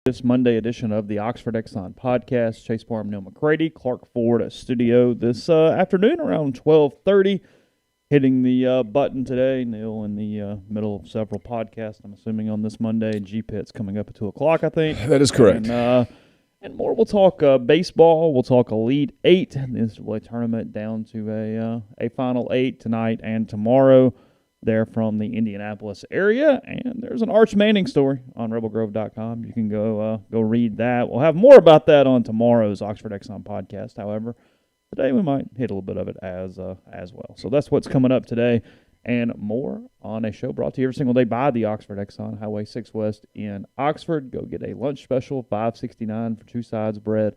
This Monday edition of the Oxford Exxon podcast. Chase Parham, Neal, McCready, Clark Ford studio this afternoon around 12:30. Hitting the button today. Neal in the middle of several podcasts, I'm assuming, on this Monday. G-Pit's coming up at 2 o'clock, I think. That is correct. And more. We'll talk baseball. We'll talk Elite Eight, the NCAA tournament, down to a Final Eight tonight and tomorrow. They're from the Indianapolis area, and there's an Arch Manning story on rebelgrove.com. You can go read that. We'll have more about that on tomorrow's Oxford Exxon podcast. However, today we might hit a little bit of it as well. So that's what's coming up today, and more on a show brought to you every single day by the Oxford Exxon, Highway 6 West in Oxford. Go get a lunch special, $5.69 for two sides of bread,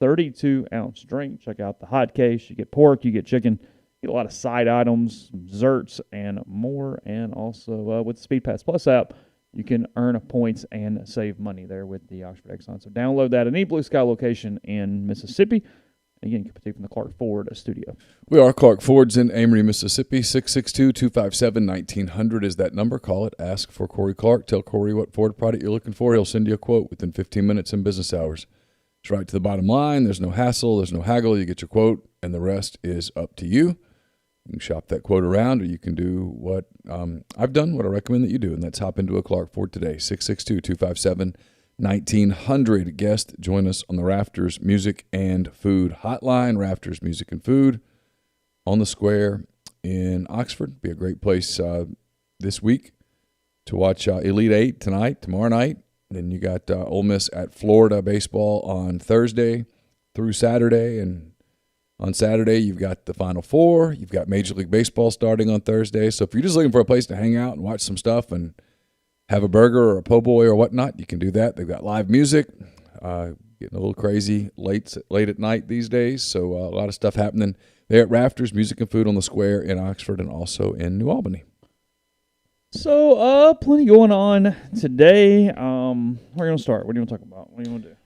32-ounce drink. Check out the hot case. You get pork, you get chicken. Get a lot of side items, desserts, and more. And also with the Speed Pass Plus app, you can earn points and save money there with the Oxford Exxon. So download that at any Blue Sky location in Mississippi. Again, you can participate from the Clark Ford studio. We are Clark Ford's in Amory, Mississippi. 662-257-1900 is that number. Call it. Ask for Corey Clark. Tell Corey what Ford product you're looking for. He'll send you a quote within 15 minutes in business hours. It's right to the bottom line. There's no hassle. There's no haggle. You get your quote, and the rest is up to you. You can shop that quote around, or you can do what I've done, what I recommend that you do, and that's hop into a Clark Ford today. 662-257-1900. Guest, join us on the Rafters Music and Food Hotline. Rafters Music and Food on the Square in Oxford. Be a great place this week to watch Elite Eight tonight, tomorrow night. Then you got Ole Miss at Florida baseball on Thursday through Saturday, and on Saturday, you've got the Final Four. You've got Major League Baseball starting on Thursday. So if you're just looking for a place to hang out and watch some stuff and have a burger or a po' boy or whatnot, you can do that. They've got live music, getting a little crazy late at night these days. So a lot of stuff happening there at Rafters, Music and Food on the Square in Oxford and also in New Albany. So plenty going on today. Where are you going to start? What do you want to talk about? What do you want to do?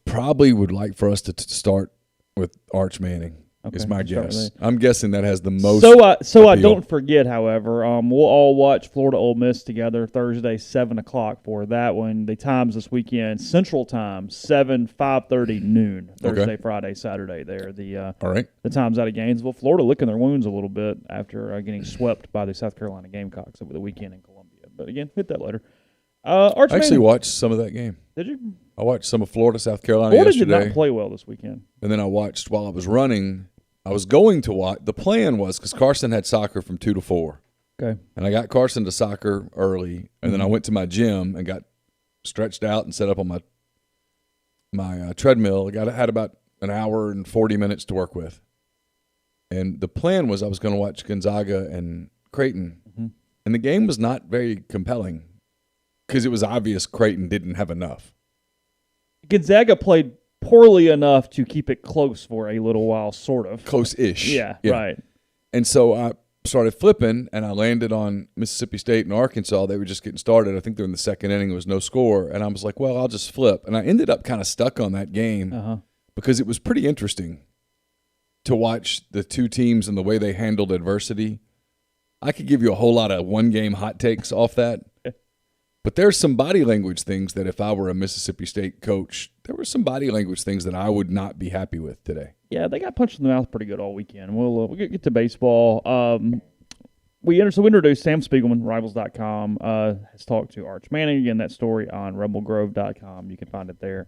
Probably would like for us to start with Arch Manning. Okay, is my guess. I'm guessing that has the most. So I don't forget, however, we'll all watch Florida Ole Miss together Thursday, 7 o'clock for that one. The times this weekend: Central Time, 7, 5:30, noon. Thursday, Friday, Saturday. There, all right. The times out of Gainesville, Florida licking their wounds a little bit after getting swept by the South Carolina Gamecocks over the weekend in Columbia. But again, hit that later. Arch I actually Manning. watched some of that game. Did you? I watched some of Florida, South Carolina Florida yesterday. did not play well this weekend. And then I watched while I was running. I was going to watch. The plan was because Carson had soccer from 2 to 4. Okay. And I got Carson to soccer early, and then I went to my gym and got stretched out and set up on my treadmill. I had about an hour and 40 minutes to work with. And the plan was I was going to watch Gonzaga and Creighton. Mm-hmm. And the game was not very compelling because it was obvious Creighton didn't have enough. Gonzaga played poorly enough to keep it close for a little while, sort of. Close-ish. Yeah, right. And so I started flipping, and I landed on Mississippi State and Arkansas. They were just getting started. I think they're in the second inning. It was no score. And I was like, well, I'll just flip. And I ended up kind of stuck on that game because it was pretty interesting to watch the two teams and the way they handled adversity. I could give you a whole lot of one-game hot takes off that. But there's some body language things that if I were a Mississippi State coach, there were some body language things that I would not be happy with today. Yeah, they got punched in the mouth pretty good all weekend. We'll get to baseball. We introduced Sam Spiegelman, Rivals.com, has talked to Arch Manning. Again, that story on rebelgrove.com. You can find it there.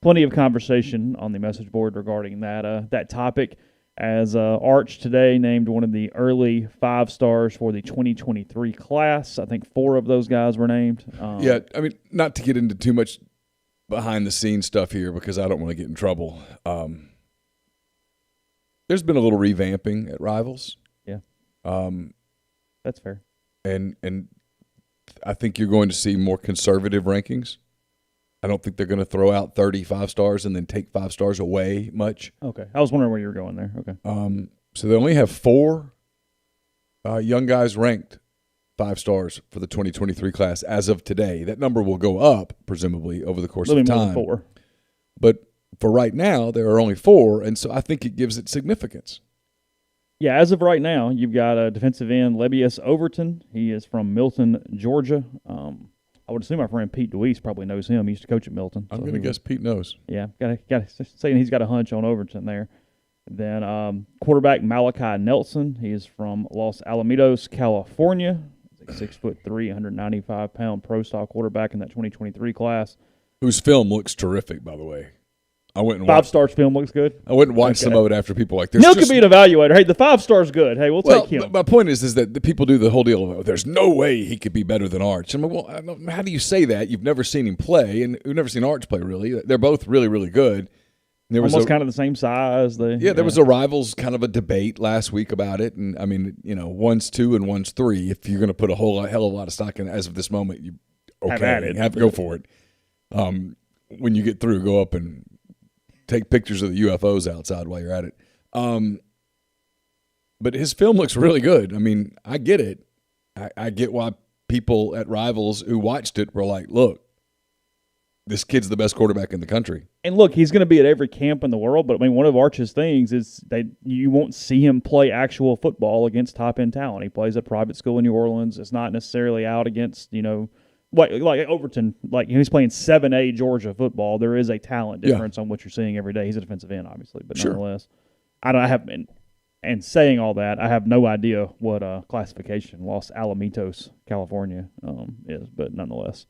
Plenty of conversation on the message board regarding that topic. As Arch today named one of the early 5 stars for the 2023 class. I think 4 of those guys were named. Yeah, I mean, not to get into too much behind-the-scenes stuff here because I don't want to get in trouble. There's been a little revamping at Rivals. Yeah, that's fair. And I think you're going to see more conservative rankings. I don't think they're going to throw out 35 stars and then take 5 stars away much. Okay. I was wondering where you were going there. Okay. So they only have 4 young guys ranked 5 stars for the 2023 class as of today. That number will go up, presumably, over the course of time. More than 4. But for right now, there are only 4, and so I think it gives it significance. Yeah, as of right now, you've got a defensive end, Lebius Overton. He is from Milton, Georgia. I would assume our friend Pete DeWeese probably knows him. He used to coach at Milton. I'm going to guess Pete knows. Yeah, got saying he's got a hunch on Overton there. Then quarterback Malachi Nelson. He is from Los Alamitos, California. He's a 6'3", 195-pound pro-style quarterback in that 2023 class. Whose film looks terrific, by the way. I went and 5-star film looks good. I went and watched some of it after people like this. Neal could be an evaluator. Hey, the 5-star's good. Hey, we'll take him. My point is that the people do the whole deal of, there's no way he could be better than Arch. I'm like, well, how do you say that? You've never seen him play, and we've never seen Arch play, really. They're both really, really good. There was almost kind of the same size. There was a rivals kind of a debate last week about it, and I mean, one's 2 and one's 3. If you're going to put a hell of a lot of stock in it as of this moment, you have to go for it. When you get through, go up and take pictures of the UFOs outside while you're at it. But his film looks really good. I mean, I get it. I get why people at Rivals who watched it were like, look, this kid's the best quarterback in the country. And look, he's going to be at every camp in the world, but I mean, one of Arch's things is that you won't see him play actual football against top-end talent. He plays at private school in New Orleans. It's not necessarily out against, like Overton, like he's playing 7A Georgia football. There is a talent difference on what you're seeing every day. He's a defensive end, obviously, but nonetheless, and saying all that, I have no idea what classification Los Alamitos, California is, but nonetheless.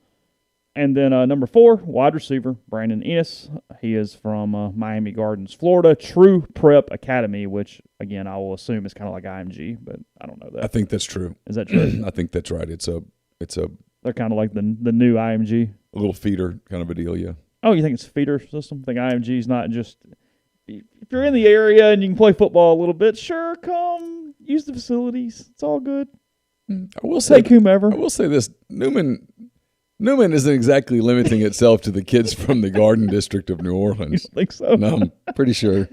And then number 4, wide receiver, Brandon Ennis. He is from Miami Gardens, Florida, True Prep Academy, which, again, I will assume is kind of like IMG, but I don't know that. I think that's true. Is that true? I think that's right. It's a They're kind of like the new IMG. A little feeder kind of a deal, yeah. Oh, you think it's a feeder system? I think IMG is not just – if you're in the area and you can play football a little bit, sure, come use the facilities. It's all good. I will say, take whomever. I will say this. Newman isn't exactly limiting itself to the kids from the Garden District of New Orleans. You think so? No, I'm pretty sure.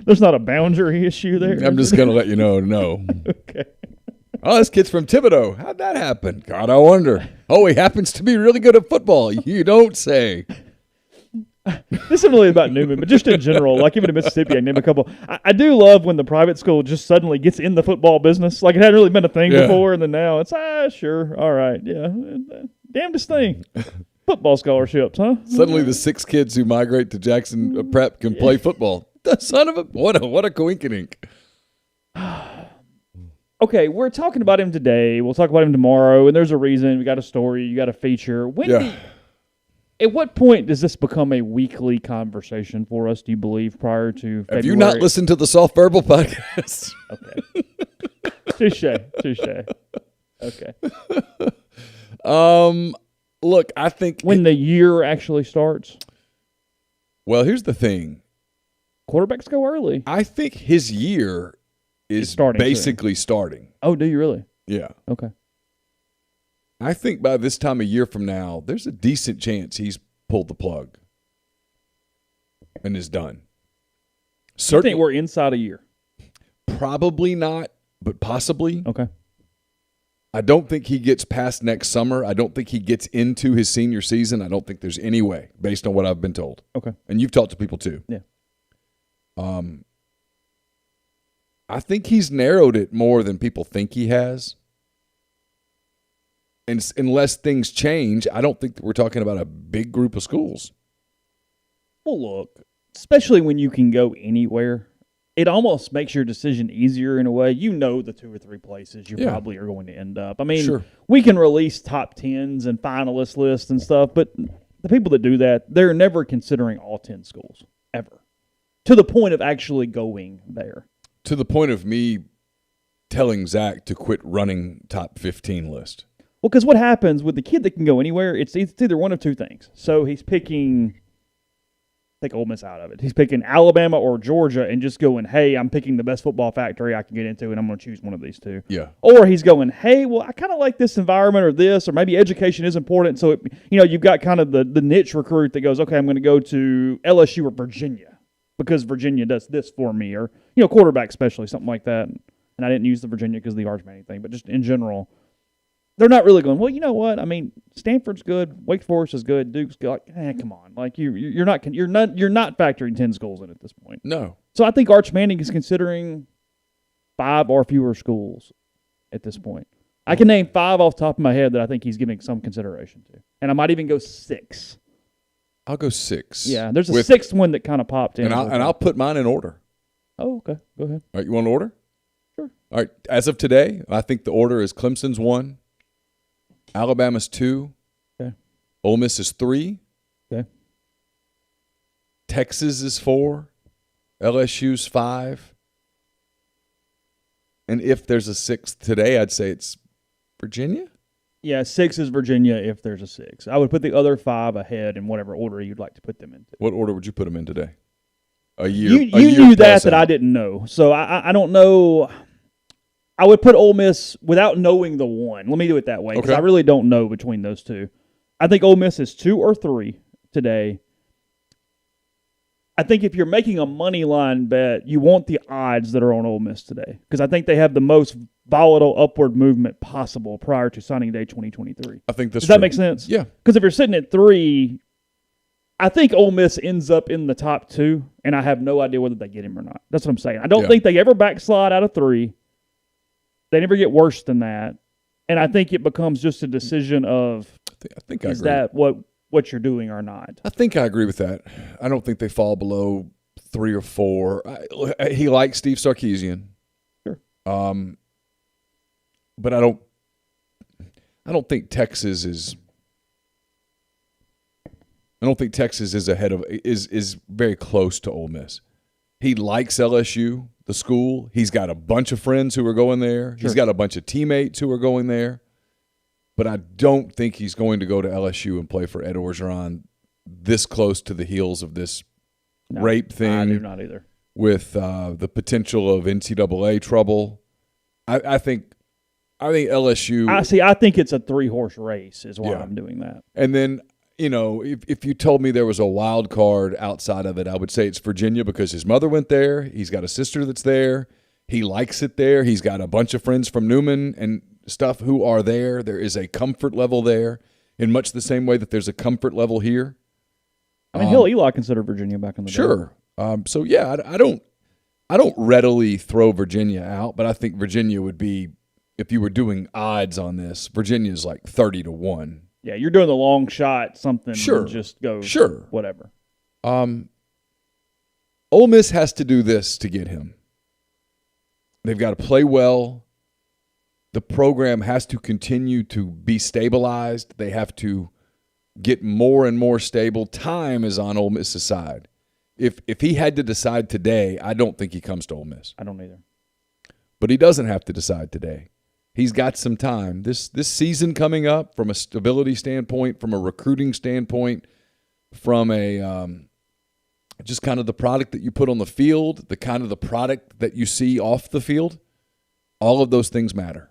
There's not a boundary issue there? I'm just going to let you know, no. Okay. Oh, this kid's from Thibodeau. How'd that happen? God, I wonder. Oh, he happens to be really good at football. You don't say. This isn't really about Newman, but just in general, like even in Mississippi, I name a couple. I do love when the private school just suddenly gets in the football business. Like it hadn't really been a thing before, and then now it's, sure, all right, yeah. Damnedest thing. Football scholarships, huh? Suddenly the 6 kids who migrate to Jackson Prep can play football. The son of a what a coinkydink. Okay, we're talking about him today. We'll talk about him tomorrow, and there's a reason. We got a story. You got a feature. At what point does this become a weekly conversation for us, do you believe, prior to February? Have you not listened to the Soft Verbal podcast? Okay. Touche. Okay. Look, I think when the year actually starts. Well, here's the thing. Quarterbacks go early. I think his year is basically starting. Oh, do you really? Yeah. Okay. I think by this time a year from now, there's a decent chance he's pulled the plug and is done. You think we're inside a year? Probably not, but possibly. Okay. I don't think he gets past next summer. I don't think he gets into his senior season. I don't think there's any way, based on what I've been told. Okay. And you've talked to people too. Yeah. I think he's narrowed it more than people think he has. And unless things change, I don't think we're talking about a big group of schools. Well, look, especially when you can go anywhere, it almost makes your decision easier in a way. You know the 2 or 3 places you probably are going to end up. I mean, we can release top 10s and finalist lists and stuff, but the people that do that, they're never considering all 10 schools, ever, to the point of actually going there. To the point of me telling Zach to quit running top 15 list. Well, because what happens with the kid that can go anywhere, it's either one of 2 things. So he's picking, take Ole Miss out of it. He's picking Alabama or Georgia and just going, hey, I'm picking the best football factory I can get into, and I'm going to choose one of these 2. Yeah. Or he's going, hey, well, I kind of like this environment or this, or maybe education is important. So, you've got kind of the niche recruit that goes, okay, I'm going to go to LSU or Virginia because Virginia does this for me, or, quarterback especially, something like that. And I didn't use the Virginia because of the Arch Manning thing, but just in general, they're not really going, well, you know what? I mean, Stanford's good, Wake Forest is good, Duke's good. Like, come on. Like you're not factoring 10 schools in at this point. No. So I think Arch Manning is considering 5 or fewer schools at this point. I can name 5 off the top of my head that I think he's giving some consideration to. And I might even go 6. I'll go 6. Yeah, there's a 6th one that kind of popped in. And I'll put mine in order. Oh, okay. Go ahead. All right, you want an order? Sure. All right, as of today, I think the order is Clemson's 1, Alabama's 2, okay. Ole Miss is 3, okay. Texas is 4, LSU's 5, and if there's a 6th today, I'd say it's Virginia? Yeah, 6 is Virginia if there's a 6. I would put the other 5 ahead in whatever order you'd like to put them into. What order would you put them in today? You knew that I didn't know. So I don't know. I would put Ole Miss without knowing the 1. Let me do it that way because I really don't know between those two. I think Ole Miss is 2 or 3 today. I think if you're making a money line bet, you want the odds that are on Ole Miss today because I think they have the most volatile upward movement possible prior to signing day 2023. I think Does that make sense? Yeah. Because if you're sitting at 3, I think Ole Miss ends up in the top 2, and I have no idea whether they get him or not. That's what I'm saying. I don't think they ever backslide out of 3. They never get worse than that. And I think it becomes just a decision of I think I is agree. that what you're doing or not. I think I agree with that. I don't think they fall below 3 or 4. He likes Steve Sarkisian. Sure. But I don't think Texas is ahead of is very close to Ole Miss. He likes LSU, the school. He's got a bunch of friends who are going there. Sure. He's got a bunch of teammates who are going there. But I don't think he's going to go to LSU and play for Ed Orgeron this close to the heels of this rape thing. I do not either. With the potential of NCAA trouble. I think LSU. I think it's a 3-horse race is why I'm doing that. And then, if you told me there was a wild card outside of it, I would say it's Virginia because his mother went there. He's got a sister that's there. He likes it there. He's got a bunch of friends from Newman and stuff who are there. There is a comfort level there in much the same way that there's a comfort level here. I mean, Eli considered Virginia back in the day. Sure. So, yeah, I don't readily throw Virginia out, but I think Virginia would be, if you were doing odds on this, Virginia's like 30-1. Yeah, you're doing the long shot, something. Sure. Just go. Sure. Whatever. Ole Miss has to do this to get him. They've got to play well. The program has to continue to be stabilized. They have to get more and more stable. Time is on Ole Miss's side. If he had to decide today, I don't think he comes to Ole Miss. I don't either. But he doesn't have to decide today. He's got some time. This season coming up, from a stability standpoint, from a recruiting standpoint, from a just kind of the product that you put on the field, the kind of the product that you see off the field, all of those things matter.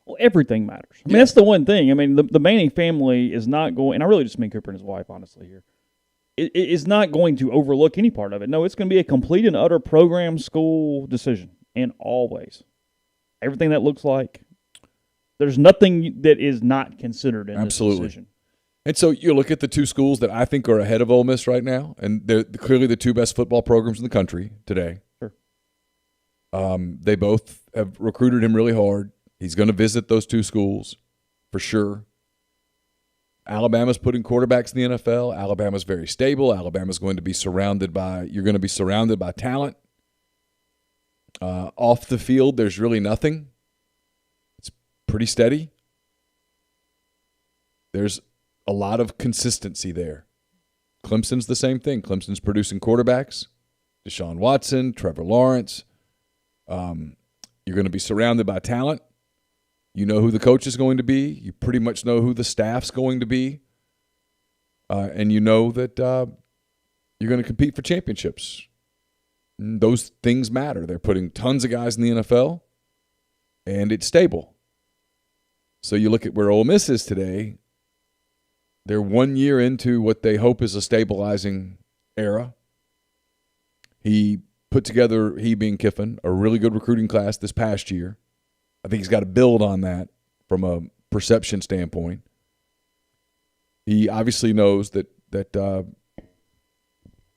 Well, everything matters. I mean, that's the one thing. I mean, the Manning family is not going, and I really just mean Cooper and his wife, honestly, here. It is not going to overlook any part of it. No, it's going to be a complete and utter program school decision, and always. Everything that looks like. There's nothing that is not considered in this decision. And so you look at the two schools that I think are ahead of Ole Miss right now, and they're clearly the two best football programs in the country today. Sure. They both have recruited him really hard. He's going to visit those two schools for sure. Alabama's putting quarterbacks in the NFL. Alabama's very stable. Alabama's going to be surrounded by talent. Off the field, there's really nothing. It's pretty steady. There's a lot of consistency there. Clemson's the same thing. Clemson's producing quarterbacks. Deshaun Watson, Trevor Lawrence. You're going to be surrounded by talent. You know who the coach is going to be. You pretty much know who the staff's going to be. And you know that you're going to compete for championships. And those things matter. They're putting tons of guys in the NFL, and it's stable. So you look at where Ole Miss is today. They're 1 year into what they hope is a stabilizing era. He put together, he being Kiffin, a really good recruiting class this past year. I think he's got to build on that from a perception standpoint. He obviously knows that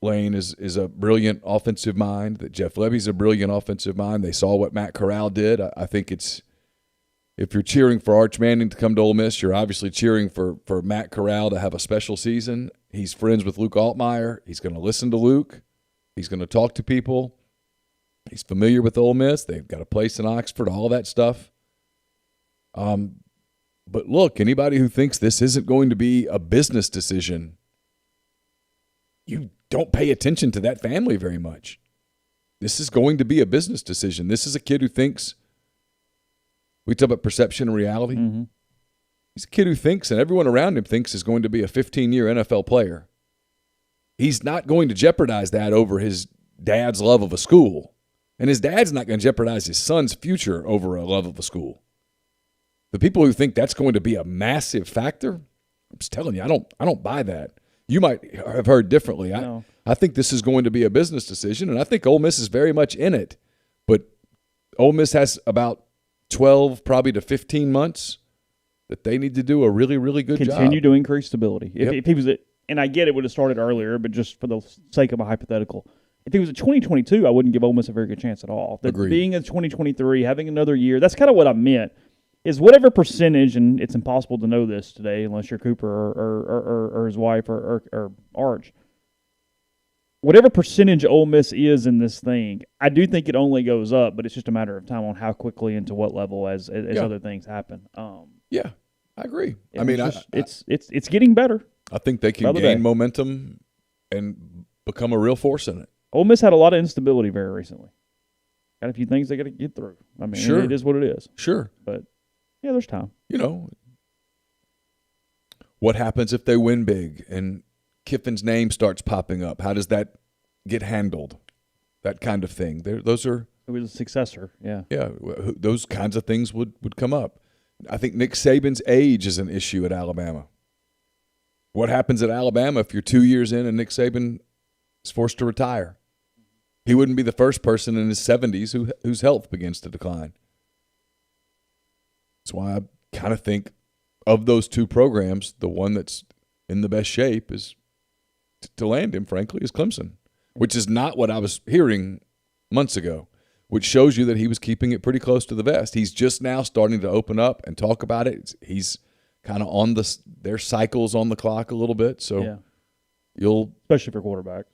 Lane is a brilliant offensive mind, that Jeff Lebby's a brilliant offensive mind. They saw what Matt Corral did. I think it's – if you're cheering for Arch Manning to come to Ole Miss, you're obviously cheering for Matt Corral to have a special season. He's friends with Luke Altmaier. He's going to listen to Luke. He's going to talk to people. He's familiar with Ole Miss. They've got a place in Oxford, all that stuff. But look, anybody who thinks this isn't going to be a business decision, you don't pay attention to that family very much. This is going to be a business decision. This is a kid who thinks, we talk about perception and reality. Mm-hmm. He's a kid who thinks, and everyone around him thinks, is going to be a 15-year NFL player. He's not going to jeopardize that over his dad's love of a school. And his dad's not going to jeopardize his son's future over a love of a school. The people who think that's going to be a massive factor, I'm just telling you, I don't buy that. You might have heard differently. No. I think this is going to be a business decision, and I think Ole Miss is very much in it. But Ole Miss has about 12, probably to 15 months that they need to do a really, really good job. Continue to increase stability. Yep. If he was and I get it would have started earlier, but just for the sake of a hypothetical, if he was a 2022, I wouldn't give Ole Miss a very good chance at all. Agreed. Being a 2023, having another year, that's kind of what I meant. Is whatever percentage, and it's impossible to know this today unless you're Cooper or his wife or Arch, whatever percentage Ole Miss is in this thing, I do think it only goes up, but it's just a matter of time on how quickly and to what level as other things happen. Yeah, I agree. I mean, it's getting better. I think they can gain momentum and become a real force in it. Ole Miss had a lot of instability very recently. Got a few things they got to get through. I mean, sure. It is what it is. Sure. But yeah, there's time. You know, what happens if they win big and Kiffin's name starts popping up? How does that get handled? That kind of thing. Those are – It was a successor, yeah. Yeah, those kinds of things would come up. I think Nick Saban's age is an issue at Alabama. What happens at Alabama if you're 2 years in and Nick Saban is forced to retire? He wouldn't be the first person in his 70s whose health begins to decline. That's why I kind of think of those two programs, the one that's in the best shape is to land him, frankly, is Clemson, which is not what I was hearing months ago, which shows you that he was keeping it pretty close to the vest. He's just now starting to open up and talk about it. He's kind of on their cycles on the clock a little bit, so you'll – especially for quarterback.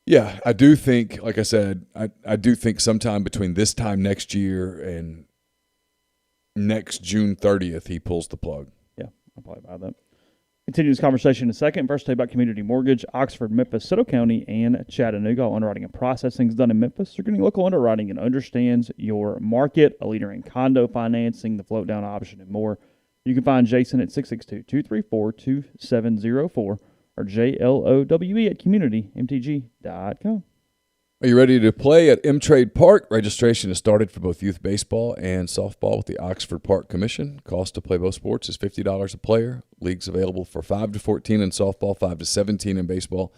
Yeah, I do think, like I said, I do think sometime between this time next year and next June 30th, he pulls the plug. Yeah, I'll probably buy that. Continue this conversation in a second. First, tell you about Community Mortgage, Oxford, Memphis, Soto County, and Chattanooga. All underwriting and processing is done in Memphis. You're getting local underwriting and understands your market, a leader in condo financing, the float down option, and more. You can find Jason at 662-234-2704 or JLOWE at communitymtg.com. Are you ready to play at M-Trade Park? Registration has started for both youth baseball and softball with the Oxford Park Commission. Cost to play both sports is $50 a player. Leagues available for 5 to 14 in softball, 5 to 17 in baseball.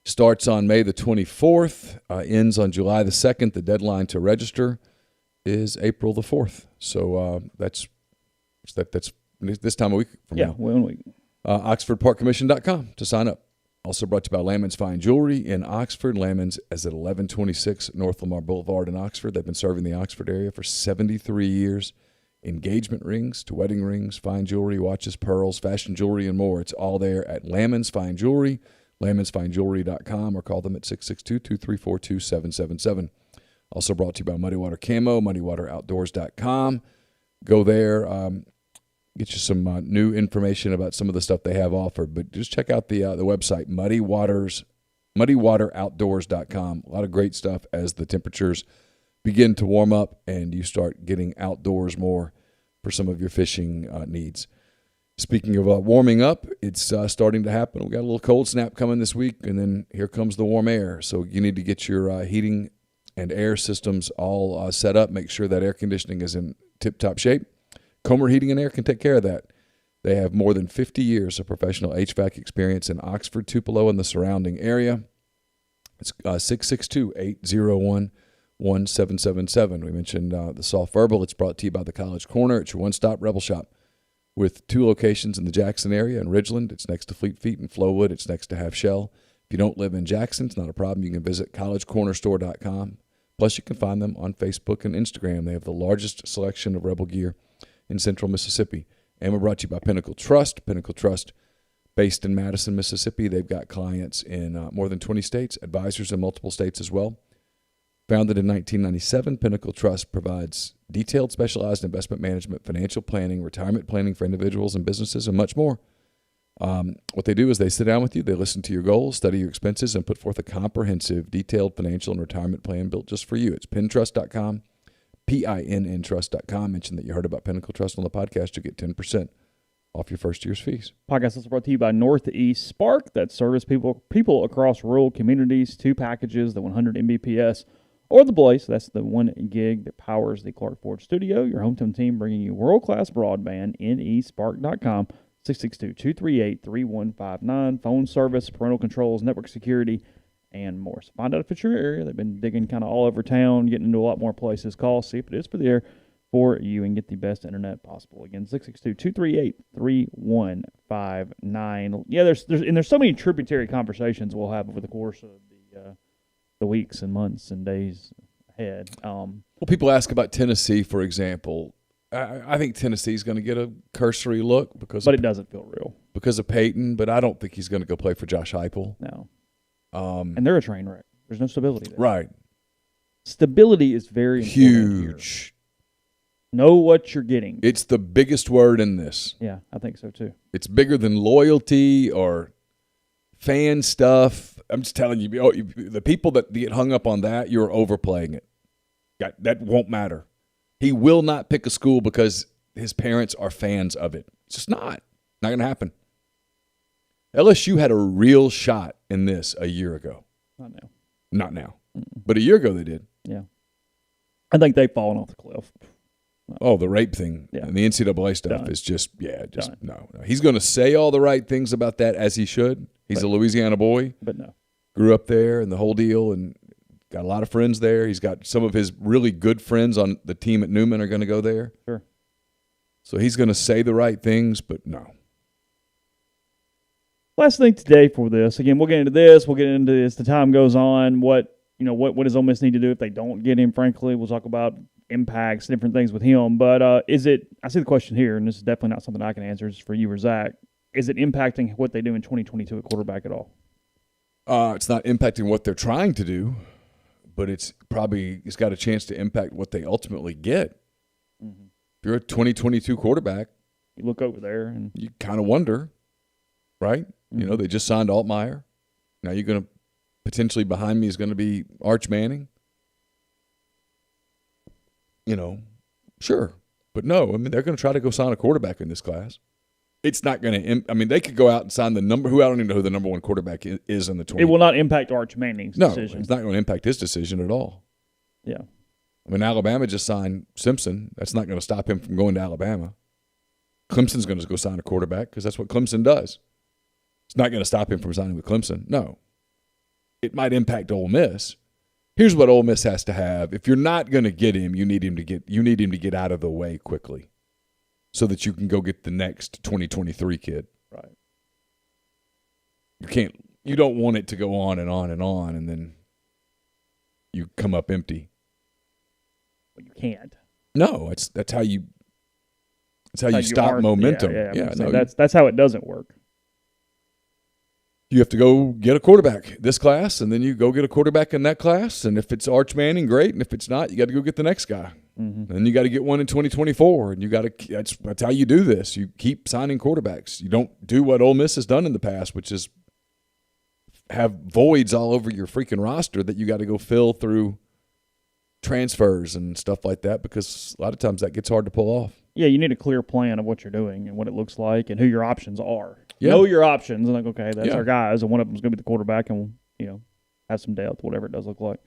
Starts on May the 24th, ends on July the 2nd. The deadline to register is April the 4th. So that's this time of week from now. Yeah, 1 week. OxfordParkCommission.com to sign up. Also brought to you by Lammon's Fine Jewelry in Oxford. Lammon's is at 1126 North Lamar Boulevard in Oxford. They've been serving the Oxford area for 73 years. Engagement rings to wedding rings, fine jewelry, watches, pearls, fashion jewelry, and more. It's all there at Lammon's Fine Jewelry, LammonsFineJewelry.com, or call them at 662-234-2777. Also brought to you by Muddy Water Camo, MuddyWaterOutdoors.com. Go there. Get you some new information about some of the stuff they have offered, but just check out the website, MuddyWaterOutdoors.com. A lot of great stuff as the temperatures begin to warm up and you start getting outdoors more for some of your fishing needs. Speaking of warming up, it's starting to happen. We got a little cold snap coming this week, and then here comes the warm air. So you need to get your heating and air systems all set up. Make sure that air conditioning is in tip-top shape. Comer Heating and Air can take care of that. They have more than 50 years of professional HVAC experience in Oxford, Tupelo, and the surrounding area. It's 662-801-1777. We mentioned the Soft Verbal. It's brought to you by the College Corner. It's your one-stop Rebel Shop with 2 locations in the Jackson area and Ridgeland. It's next to Fleet Feet and Flowwood. It's next to Half Shell. If you don't live in Jackson, it's not a problem. You can visit collegecornerstore.com. Plus, you can find them on Facebook and Instagram. They have the largest selection of Rebel gear in central Mississippi. And we're brought to you by Pinnacle Trust. Pinnacle Trust, based in Madison, Mississippi. They've got clients in more than 20 states, advisors in multiple states as well. Founded in 1997, Pinnacle Trust provides detailed, specialized investment management, financial planning, retirement planning for individuals and businesses, and much more. What they do is they sit down with you, they listen to your goals, study your expenses, and put forth a comprehensive, detailed financial and retirement plan built just for you. It's pintrust.com, PINN trust.com. Mention that you heard about Pinnacle Trust on the podcast. You'll get 10% off your first year's fees. Podcast is brought to you by Northeast Spark, that service people across rural communities. 2 packages, the 100 Mbps or the Blaze. That's the 1 gig that powers the Clark Ford studio. Your hometown team bringing you world-class broadband, nespark.com. 662-238-3159. Phone service, parental controls, network security, and more. So find out if it's your area. They've been digging kind of all over town, getting into a lot more places. Call, see if it is for the air for you, and get the best internet possible. Again, 662-238-3159. Yeah, there's so many tributary conversations we'll have over the course of the weeks and months and days ahead. Well, people ask about Tennessee, for example. I think Tennessee's going to get a cursory look but it doesn't feel real because of Peyton. But I don't think he's going to go play for Josh Heupel. No, and they're a train wreck. There's no stability there. Right. Stability is very huge. Know what you're getting. It's the biggest word in this. Yeah, I think so too. It's bigger than loyalty or fan stuff. I'm just telling you, the people that get hung up on that, you're overplaying it. That won't matter. He will not pick a school because his parents are fans of it. It's just not going to happen. LSU had a real shot in this a year ago. Not now. Mm-mm. But a year ago they did. Yeah. I think they've fallen off the cliff. No. Oh, the rape thing and the NCAA stuff is just no. He's going to say all the right things about that as he should. He's a Louisiana boy. But no. Grew up there and the whole deal and got a lot of friends there. He's got some of his really good friends on the team at Newman are going to go there. Sure. So he's going to say the right things, but no. Last thing today for this. Again, we'll get into this. We'll get into as the time goes on. What does Ole Miss need to do if they don't get him, frankly? We'll talk about impacts, different things with him. But I see the question here, and this is definitely not something I can answer. It's for you or Zach. Is it impacting what they do in 2022 at quarterback at all? It's not impacting what they're trying to do. But it's got a chance to impact what they ultimately get. Mm-hmm. If you're a 2022 quarterback, you look over there and you kind of wonder, right? Mm-hmm. They just signed Altmaier. Now you're going to potentially behind me is going to be Arch Manning. Sure, but no. I mean, they're going to try to go sign a quarterback in this class. It's not going to – they could go out and sign the number – I don't even know who the number one quarterback is in the 20. It will not impact Arch Manning's decision. No, it's not going to impact his decision at all. Yeah. Alabama just signed Simpson. That's not going to stop him from going to Alabama. Clemson's going to go sign a quarterback because that's what Clemson does. It's not going to stop him from signing with Clemson. No. It might impact Ole Miss. Here's what Ole Miss has to have. If you're not going to get him, you need him to get out of the way quickly, so that you can go get the next 2023 kid. Right. You don't want it to go on and on and on, and then you come up empty. Well, you can't. No, that's how you stop momentum. That's how it doesn't work. You have to go get a quarterback this class, and then you go get a quarterback in that class, and if it's Arch Manning, great, and if it's not, you got to go get the next guy. Mm-hmm. And you got to get one in 2024, and that's how you do this. You keep signing quarterbacks. You don't do what Ole Miss has done in the past, which is have voids all over your freaking roster that you got to go fill through transfers and stuff like that, because a lot of times that gets hard to pull off. Yeah, you need a clear plan of what you're doing and what it looks like and who your options are. Yeah. Know your options and okay, that's our guys, and one of them is going to be the quarterback, and we'll, have some depth, whatever it does look like.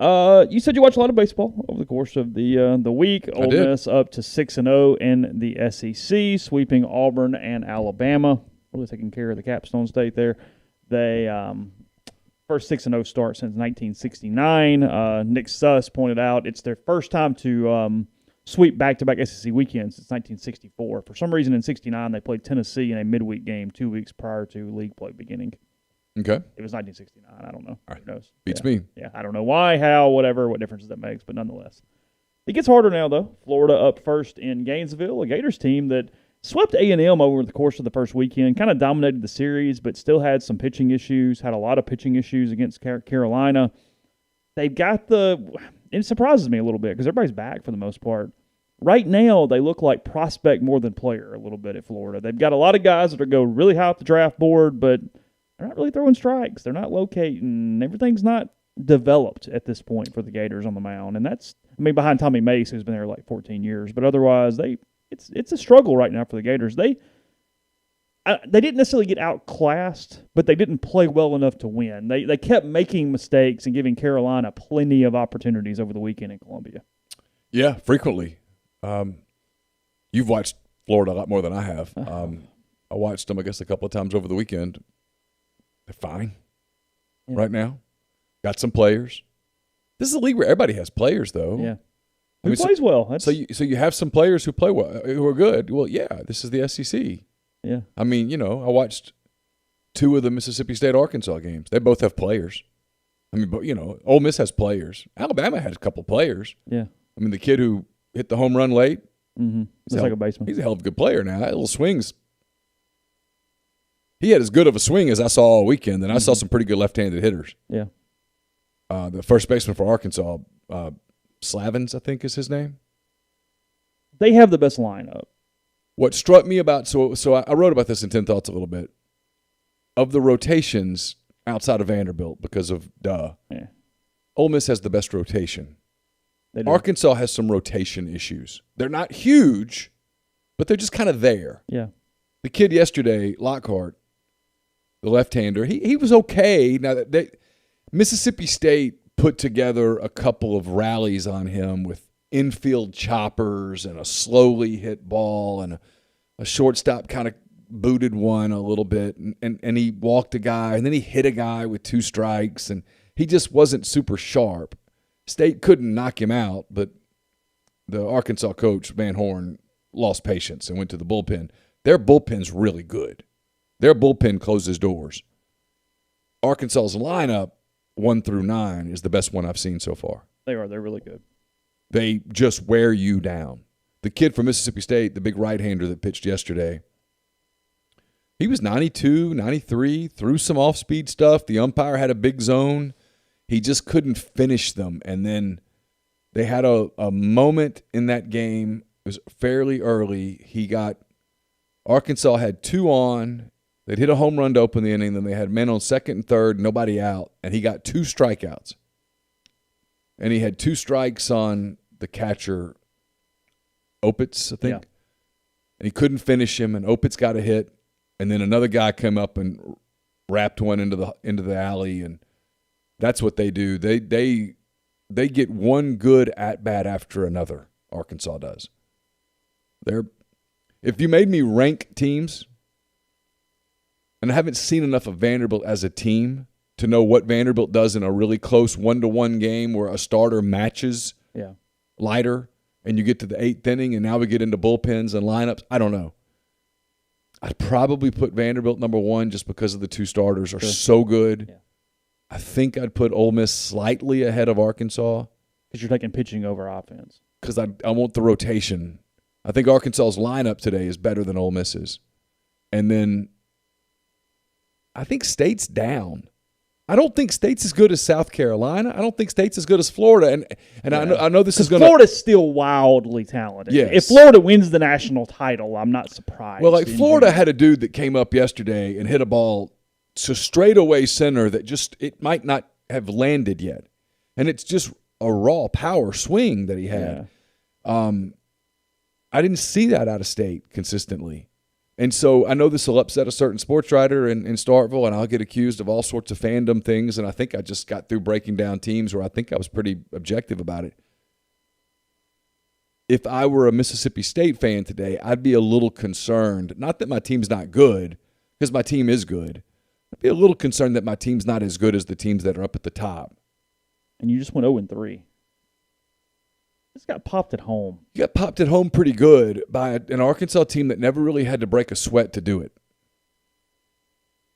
You said you watched a lot of baseball over the course of the week. Ole Miss up to 6-0 in the SEC, sweeping Auburn and Alabama. Really taking care of the Capstone State there. They first 6-0 start since 1969. Nick Suss pointed out it's their first time to sweep back-to-back SEC weekends since 1964. For some reason in 69 they played Tennessee in a midweek game 2 weeks prior to league play beginning. Okay. It was 1969. I don't know. All right. Who knows? Beats me. Yeah, I don't know why, how, whatever, what difference that makes, but nonetheless. It gets harder now, though. Florida up first in Gainesville, a Gators team that swept A&M over the course of the first weekend, kind of dominated the series, but still had some pitching issues, had a lot of pitching issues against Carolina. They've got it surprises me a little bit because everybody's back for the most part. Right now, they look like prospect more than player a little bit at Florida. They've got a lot of guys that are go really high up the draft board, but they're not really throwing strikes. They're not locating. Everything's not developed at this point for the Gators on the mound, and that's behind Tommy Mace, who's been there like 14 years, but otherwise it's a struggle right now for the Gators. They didn't necessarily get outclassed, but they didn't play well enough to win. They kept making mistakes and giving Carolina plenty of opportunities over the weekend in Columbia. Yeah, frequently. You've watched Florida a lot more than I have. I watched them, I guess, a couple of times over the weekend. They're fine right now. Got some players. This is a league where everybody has players, though. Yeah. Who plays well. So you have some players who play well, who are good. Well, yeah, this is the SEC. Yeah. I mean, I watched 2 of the Mississippi State-Arkansas games. They both have players. I mean, but, Ole Miss has players. Alabama has a couple players. Yeah. I mean, the kid who hit the home run late. Mm-hmm. He's like a baseman. He's a hell of a good player now. That little swings. He had as good of a swing as I saw all weekend, and I saw some pretty good left-handed hitters. Yeah. The first baseman for Arkansas, Slavins, I think is his name. They have the best lineup. What struck me about so I wrote about this in 10 Thoughts a little bit. Of the rotations outside of Vanderbilt, because of Ole Miss has the best rotation. Arkansas has some rotation issues. They're not huge, but they're just kind of there. Yeah. The kid yesterday, Lockhart, the left-hander, he was okay. Now Mississippi State put together a couple of rallies on him with infield choppers and a slowly hit ball and a shortstop kind of booted one a little bit, and he walked a guy, and then he hit a guy with 2 strikes, and he just wasn't super sharp. State couldn't knock him out, but the Arkansas coach, Van Horn, lost patience and went to the bullpen. Their bullpen's really good. Their bullpen closes doors. Arkansas's lineup, 1 through 9, is the best one I've seen so far. They are. They're really good. They just wear you down. The kid from Mississippi State, the big right-hander that pitched yesterday, he was 92, 93, threw some off-speed stuff. The umpire had a big zone. He just couldn't finish them. And then they had a moment in that game. It was fairly early. Arkansas had 2 on. They'd hit a home run to open the inning. Then they had men on second and third, nobody out. And he got 2 strikeouts. And he had 2 strikes on the catcher, Opitz, I think. Yeah. And he couldn't finish him, and Opitz got a hit. And then another guy came up and wrapped one into the alley, and that's what they do. They get one good at-bat after another, Arkansas does. If you made me rank teams, and I haven't seen enough of Vanderbilt as a team to know what Vanderbilt does in a really close 1-1 game where a starter matches lighter, and you get to the 8th inning, and now we get into bullpens and lineups. I don't know. I'd probably put Vanderbilt number 1 just because of the 2 starters are so good. Yeah. I think I'd put Ole Miss slightly ahead of Arkansas. Because you're taking pitching over offense. Because I want the rotation. I think Arkansas's lineup today is better than Ole Miss's. And then I think State's down. I don't think State's as good as South Carolina. I don't think State's as good as Florida. And I know this is going to – Florida's still wildly talented. Yes. If Florida wins the national title, I'm not surprised. Well, like Florida had a dude that came up yesterday and hit a ball to straightaway center that just – it might not have landed yet. And it's just a raw power swing that he had. Yeah. I didn't see that out of State consistently. And so I know this will upset a certain sports writer in Starkville, and I'll get accused of all sorts of fandom things, and I think I just got through breaking down teams where I think I was pretty objective about it. If I were a Mississippi State fan today, I'd be a little concerned. Not that my team's not good, because my team is good. I'd be a little concerned that my team's not as good as the teams that are up at the top. And you just went 0-3. Just got popped at home. You got popped at home pretty good by an Arkansas team that never really had to break a sweat to do it.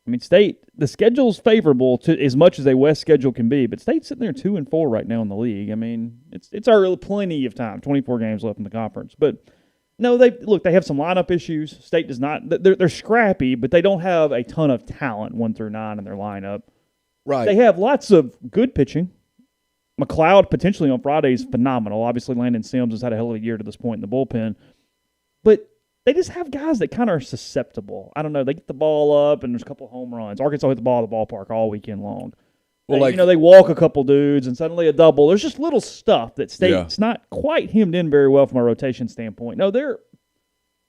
I mean, State, the schedule's favorable to as much as a West schedule can be, but State's sitting there 2-4 right now in the league. I mean, it's early, plenty of time, 24 games left in the conference. But no, they have some lineup issues. State does not. They're scrappy, but they don't have a ton of talent 1 through 9 in their lineup. Right. They have lots of good pitching. McLeod potentially on Friday is phenomenal. Obviously, Landon Sims has had a hell of a year to this point in the bullpen, but they just have guys that kind of are susceptible. I don't know. They get the ball up, and there's a couple of home runs. Arkansas hit the ball at the ballpark all weekend long. Well, they walk a couple dudes, and suddenly a double. There's just little stuff that State's not quite hemmed in very well from a rotation standpoint. No,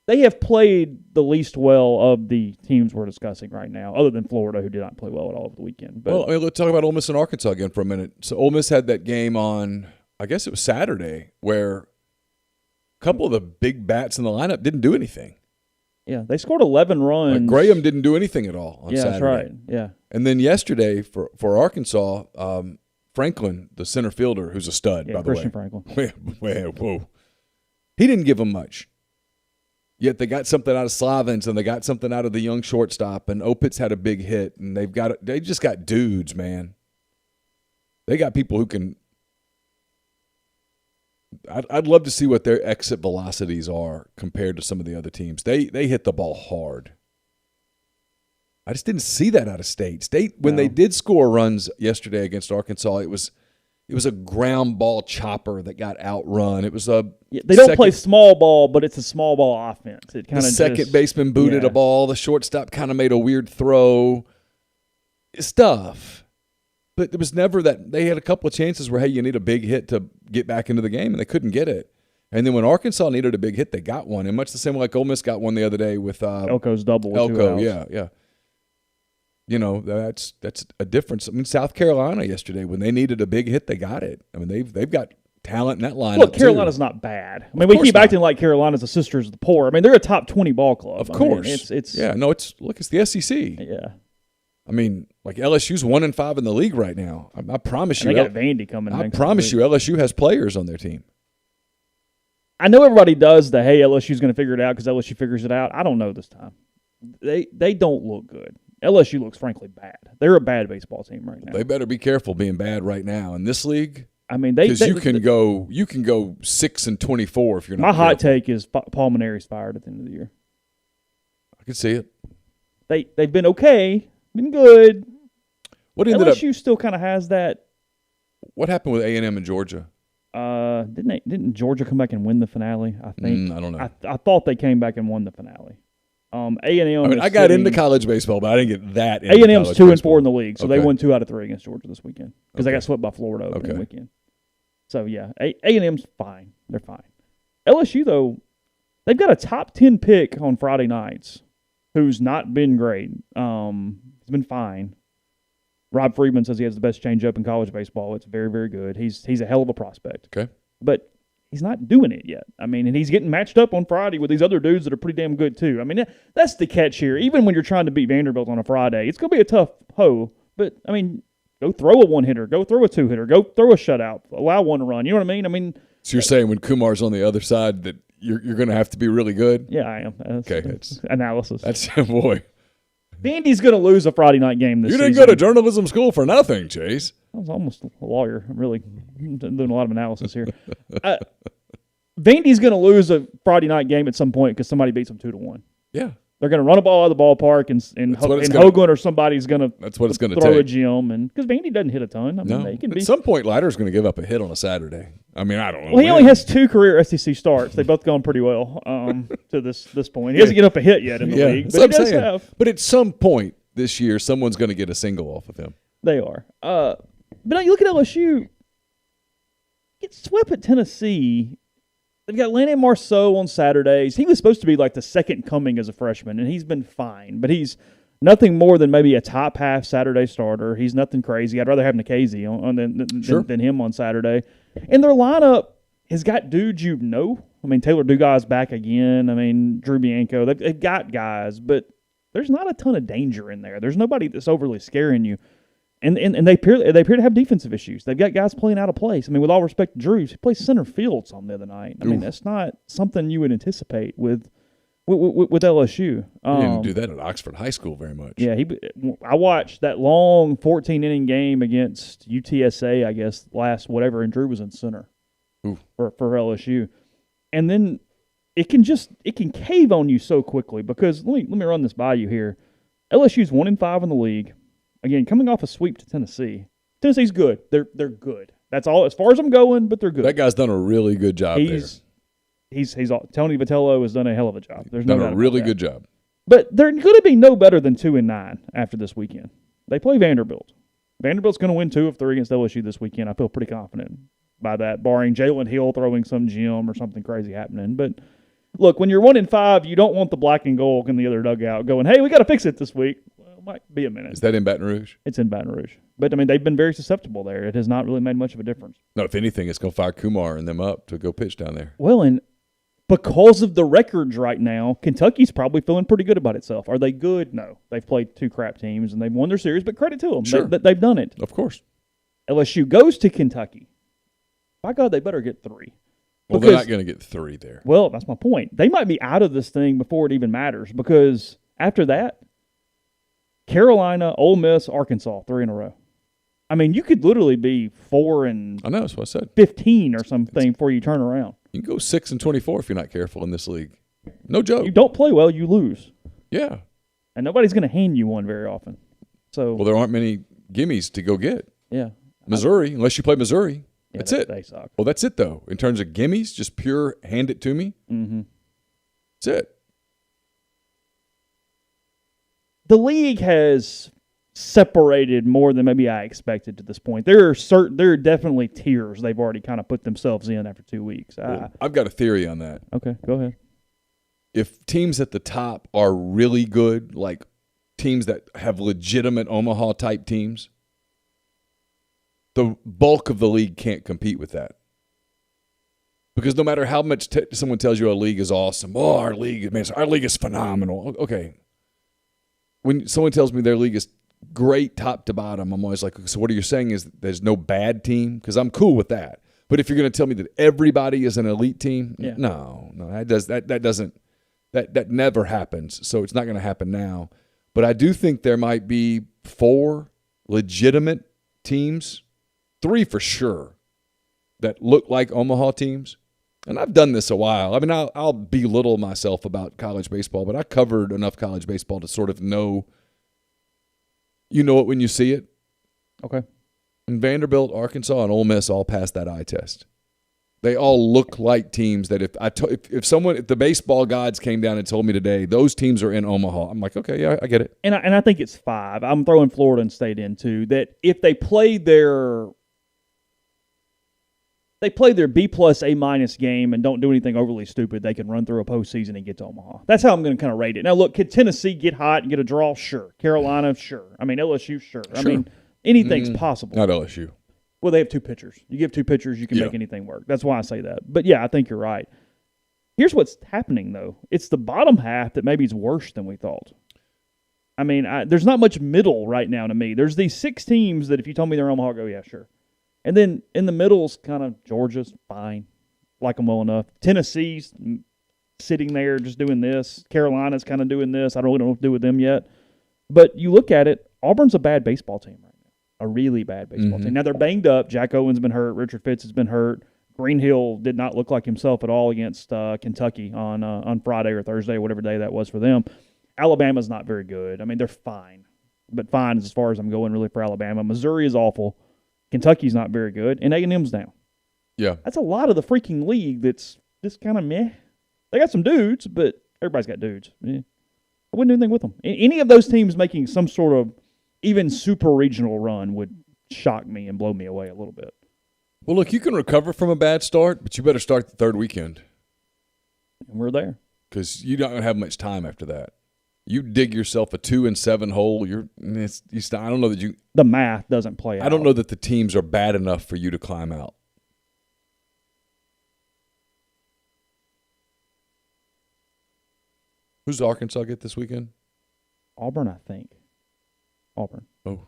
they have played the least well of the teams we're discussing right now, other than Florida, who did not play well at all over the weekend. But, let's talk about Ole Miss and Arkansas again for a minute. So Ole Miss had that game on, I guess it was Saturday, where a couple of the big bats in the lineup didn't do anything. Yeah, they scored 11 runs. Like Graham didn't do anything at all on Saturday. That's right. Yeah. And then yesterday for Arkansas, Franklin, the center fielder, who's a stud, by the Christian way. Franklin. Whoa. He didn't give them much. Yet they got something out of Slavins, and they got something out of the young shortstop, and Opitz had a big hit, and they just got dudes, man. They got people who can. I'd love to see what their exit velocities are compared to some of the other teams. They hit the ball hard. I just didn't see that out of State. State, when they did score runs yesterday against Arkansas, it was a ground ball chopper that got outrun. It was they don't play small ball, but it's a small ball offense. It kind of second baseman booted a ball. The shortstop kind of made a weird throw. Stuff. But there was never that. They had a couple of chances where, hey, you need a big hit to get back into the game, and they couldn't get it. And then when Arkansas needed a big hit, they got one. And much the same way like Ole Miss got one the other day with Elko's double. Elko, yeah. You know, that's a difference. I mean, South Carolina yesterday, when they needed a big hit, they got it. I mean, they've got talent in that lineup. Look, Carolina's not bad. I mean, we keep acting like Carolina's the sisters of the poor. I mean, they're a top 20 ball club. Of course. I mean, it's the SEC. Yeah. I mean, like LSU's 1-5 in the league right now. I promise you. They got Vandy coming. I promise you, LSU has players on their team. I know everybody does the, hey, LSU's going to figure it out because LSU figures it out. I don't know this time. They don't look good. LSU looks frankly bad. They're a bad baseball team right now. They better be careful being bad right now in this league. I mean, because you can go 6-24 if you're not. My hot take is Paul Maneri's fired at the end of the year. I can see it. They've been okay, been good. What LSU still kind of has that. What happened with A&M and Georgia? Didn't Georgia come back and win the finale? I think I don't know. I thought they came back and won the finale. A&M. I mean, I got into college baseball, but I didn't get that. A&M's 2-4 in the league, so they won 2 out of 3 against Georgia this weekend because they got swept by Florida opening weekend. So yeah, A&M's fine. They're fine. LSU though, they've got a top 10 pick on Friday nights, who's not been great. He's been fine. Rob Friedman says he has the best changeup in college baseball. It's very, very good. He's a hell of a prospect. Okay, but he's not doing it yet. I mean, and he's getting matched up on Friday with these other dudes that are pretty damn good too. I mean, that's the catch here. Even when you're trying to beat Vanderbilt on a Friday, it's going to be a tough hoe. But, I mean, go throw a one-hitter. Go throw a two-hitter. Go throw a shutout. Allow one to run. You know what I mean? So you're saying when Kumar's on the other side that you're going to have to be really good? Yeah, I am. That's analysis. That's boy. Vandy's going to lose a Friday night game this season. You didn't go to journalism school for nothing, Chase. I was almost a lawyer. I'm really doing a lot of analysis here. Vandy's going to lose a Friday night game at some point because somebody beats them 2-1. Yeah. They're going to run a ball out of the ballpark, and Hoagland or somebody's going to that's what it's going to throw take. a gem, and because Vandy doesn't hit a ton. I mean, they can at some point, Leiter's going to give up a hit on a Saturday. I mean, I don't know. Well, he only has 2 career SEC starts. They've both gone pretty well to this point. He hasn't given up a hit yet in the league, but he does have. But at some point this year, someone's going to get a single off of him. They are. But you look at LSU, get swept at Tennessee. They've got Landon Marceau on Saturdays. He was supposed to be like the second coming as a freshman, and he's been fine. But he's nothing more than maybe a top half Saturday starter. He's nothing crazy. I'd rather have Nikhazy than him on Saturday. And their lineup has got dudes you know. I mean, Taylor Dugay's back again. I mean, Drew Bianco. They've got guys, but there's not a ton of danger in there. There's nobody that's overly scaring you. And they appear to have defensive issues. They've got guys playing out of place. I mean, with all respect to Drew, he plays center field some the other night. I mean, that's not something you would anticipate with with LSU. You didn't do that at Oxford High School very much. Yeah, I watched that long 14-inning game against UTSA, I guess, last whatever, and Drew was in center for LSU. And then it can cave on you so quickly because let me run this by you here. LSU's 1-5 in the league. Again, coming off a sweep to Tennessee. Tennessee's good. They're good. That's all as far as I'm going, but they're good. That guy's done a really good job there. He's Tony Vitello has done a hell of a job. There's done a really good job. But they're going to be no better than 2-9 after this weekend. They play Vanderbilt. Vanderbilt's going to win 2 if they're against LSU this weekend. I feel pretty confident by that, barring Jalen Hill throwing some gem or something crazy happening. But look, when you're 1-5, you don't want the black and gold in the other dugout going, "Hey, we got to fix it this week." Well, it might be a minute. Is that in Baton Rouge? It's in Baton Rouge. But, I mean, they've been very susceptible there. It has not really made much of a difference. No, if anything, it's going to fire Kumar and them up to go pitch down there. Well, and because of the records right now, Kentucky's probably feeling pretty good about itself. Are they good? No. They've played 2 crap teams, and they've won their series, but credit to them. Sure. They've done it. Of course. LSU goes to Kentucky. By God, they better get 3. Well, they're not going to get 3 there. Well, that's my point. They might be out of this thing before it even matters because after that, Carolina, Ole Miss, Arkansas, 3 in a row. I mean, you could literally be 4 and I know, that's what I said. 15 or something before you turn around. You can go 6 and 24 if you're not careful in this league. No joke. You don't play well, you lose. Yeah. And nobody's going to hand you one very often. So Well, there aren't many gimmies to go get. Yeah. Missouri, unless you play Missouri. Yeah, that's it. They suck. Well, that's it, though. In terms of gimmies, just pure hand it to me. Mm-hmm. That's it. The league has separated more than maybe I expected to this point. There are definitely tiers they've already kind of put themselves in after 2 weeks. Well, I've got a theory on that. Okay, go ahead. If teams at the top are really good, like teams that have legitimate Omaha-type teams, the bulk of the league can't compete with that. Because no matter how much someone tells you a league is awesome, our league is phenomenal. Okay. When someone tells me their league is great top to bottom, I'm always like, so what are you saying is there's no bad team? Because I'm cool with that. But if you're going to tell me that everybody is an elite team, no, that never happens. So it's not going to happen now. But I do think there might be 4 legitimate teams, 3 for sure, that look like Omaha teams. And I've done this a while. I mean, I'll belittle myself about college baseball, but I covered enough college baseball to sort of know. You know it when you see it. Okay. And Vanderbilt, Arkansas, and Ole Miss all passed that eye test. They all look like teams that if the baseball gods came down and told me today those teams are in Omaha, I'm like, okay, yeah, I get it. And I think it's 5. I'm throwing Florida and State in too. That if they play their B plus A minus game and don't do anything overly stupid, they can run through a postseason and get to Omaha. That's how I'm going to kind of rate it. Now, look, could Tennessee get hot and get a draw? Sure. Carolina, sure. I mean, LSU, sure. I mean, anything's possible. Not LSU. Well, they have 2 pitchers. You give 2 pitchers, you can make anything work. That's why I say that. But, yeah, I think you're right. Here's what's happening, though. It's the bottom half that maybe is worse than we thought. I mean, there's not much middle right now to me. There's these 6 teams that if you told me they're Omaha, I'd go, yeah, sure. And then in the middle's kind of Georgia's fine, like them well enough. Tennessee's sitting there just doing this. Carolina's kind of doing this. I don't really know what to do with them yet. But you look at it, Auburn's a bad baseball team right now, a really bad baseball team. Now they're banged up. Jack Owen's been hurt. Richard Fitz has been hurt. Greenhill did not look like himself at all against Kentucky on Friday or Thursday or whatever day that was for them. Alabama's not very good. I mean, they're fine, but fine is as far as I'm going really for Alabama. Missouri is awful. Kentucky's not very good, and A&M's down. Yeah. That's a lot of the freaking league that's just kind of meh. They got some dudes, but everybody's got dudes. I wouldn't do anything with them. Any of those teams making some sort of even super regional run would shock me and blow me away a little bit. Well, look, you can recover from a bad start, but you better start the 3rd weekend. And we're there. Because you don't have much time after that. You dig yourself a 2-7 hole. I don't know that you. The math doesn't play out. I don't know that the teams are bad enough for you to climb out. Who's Arkansas get this weekend? Auburn, I think. Auburn. Oh.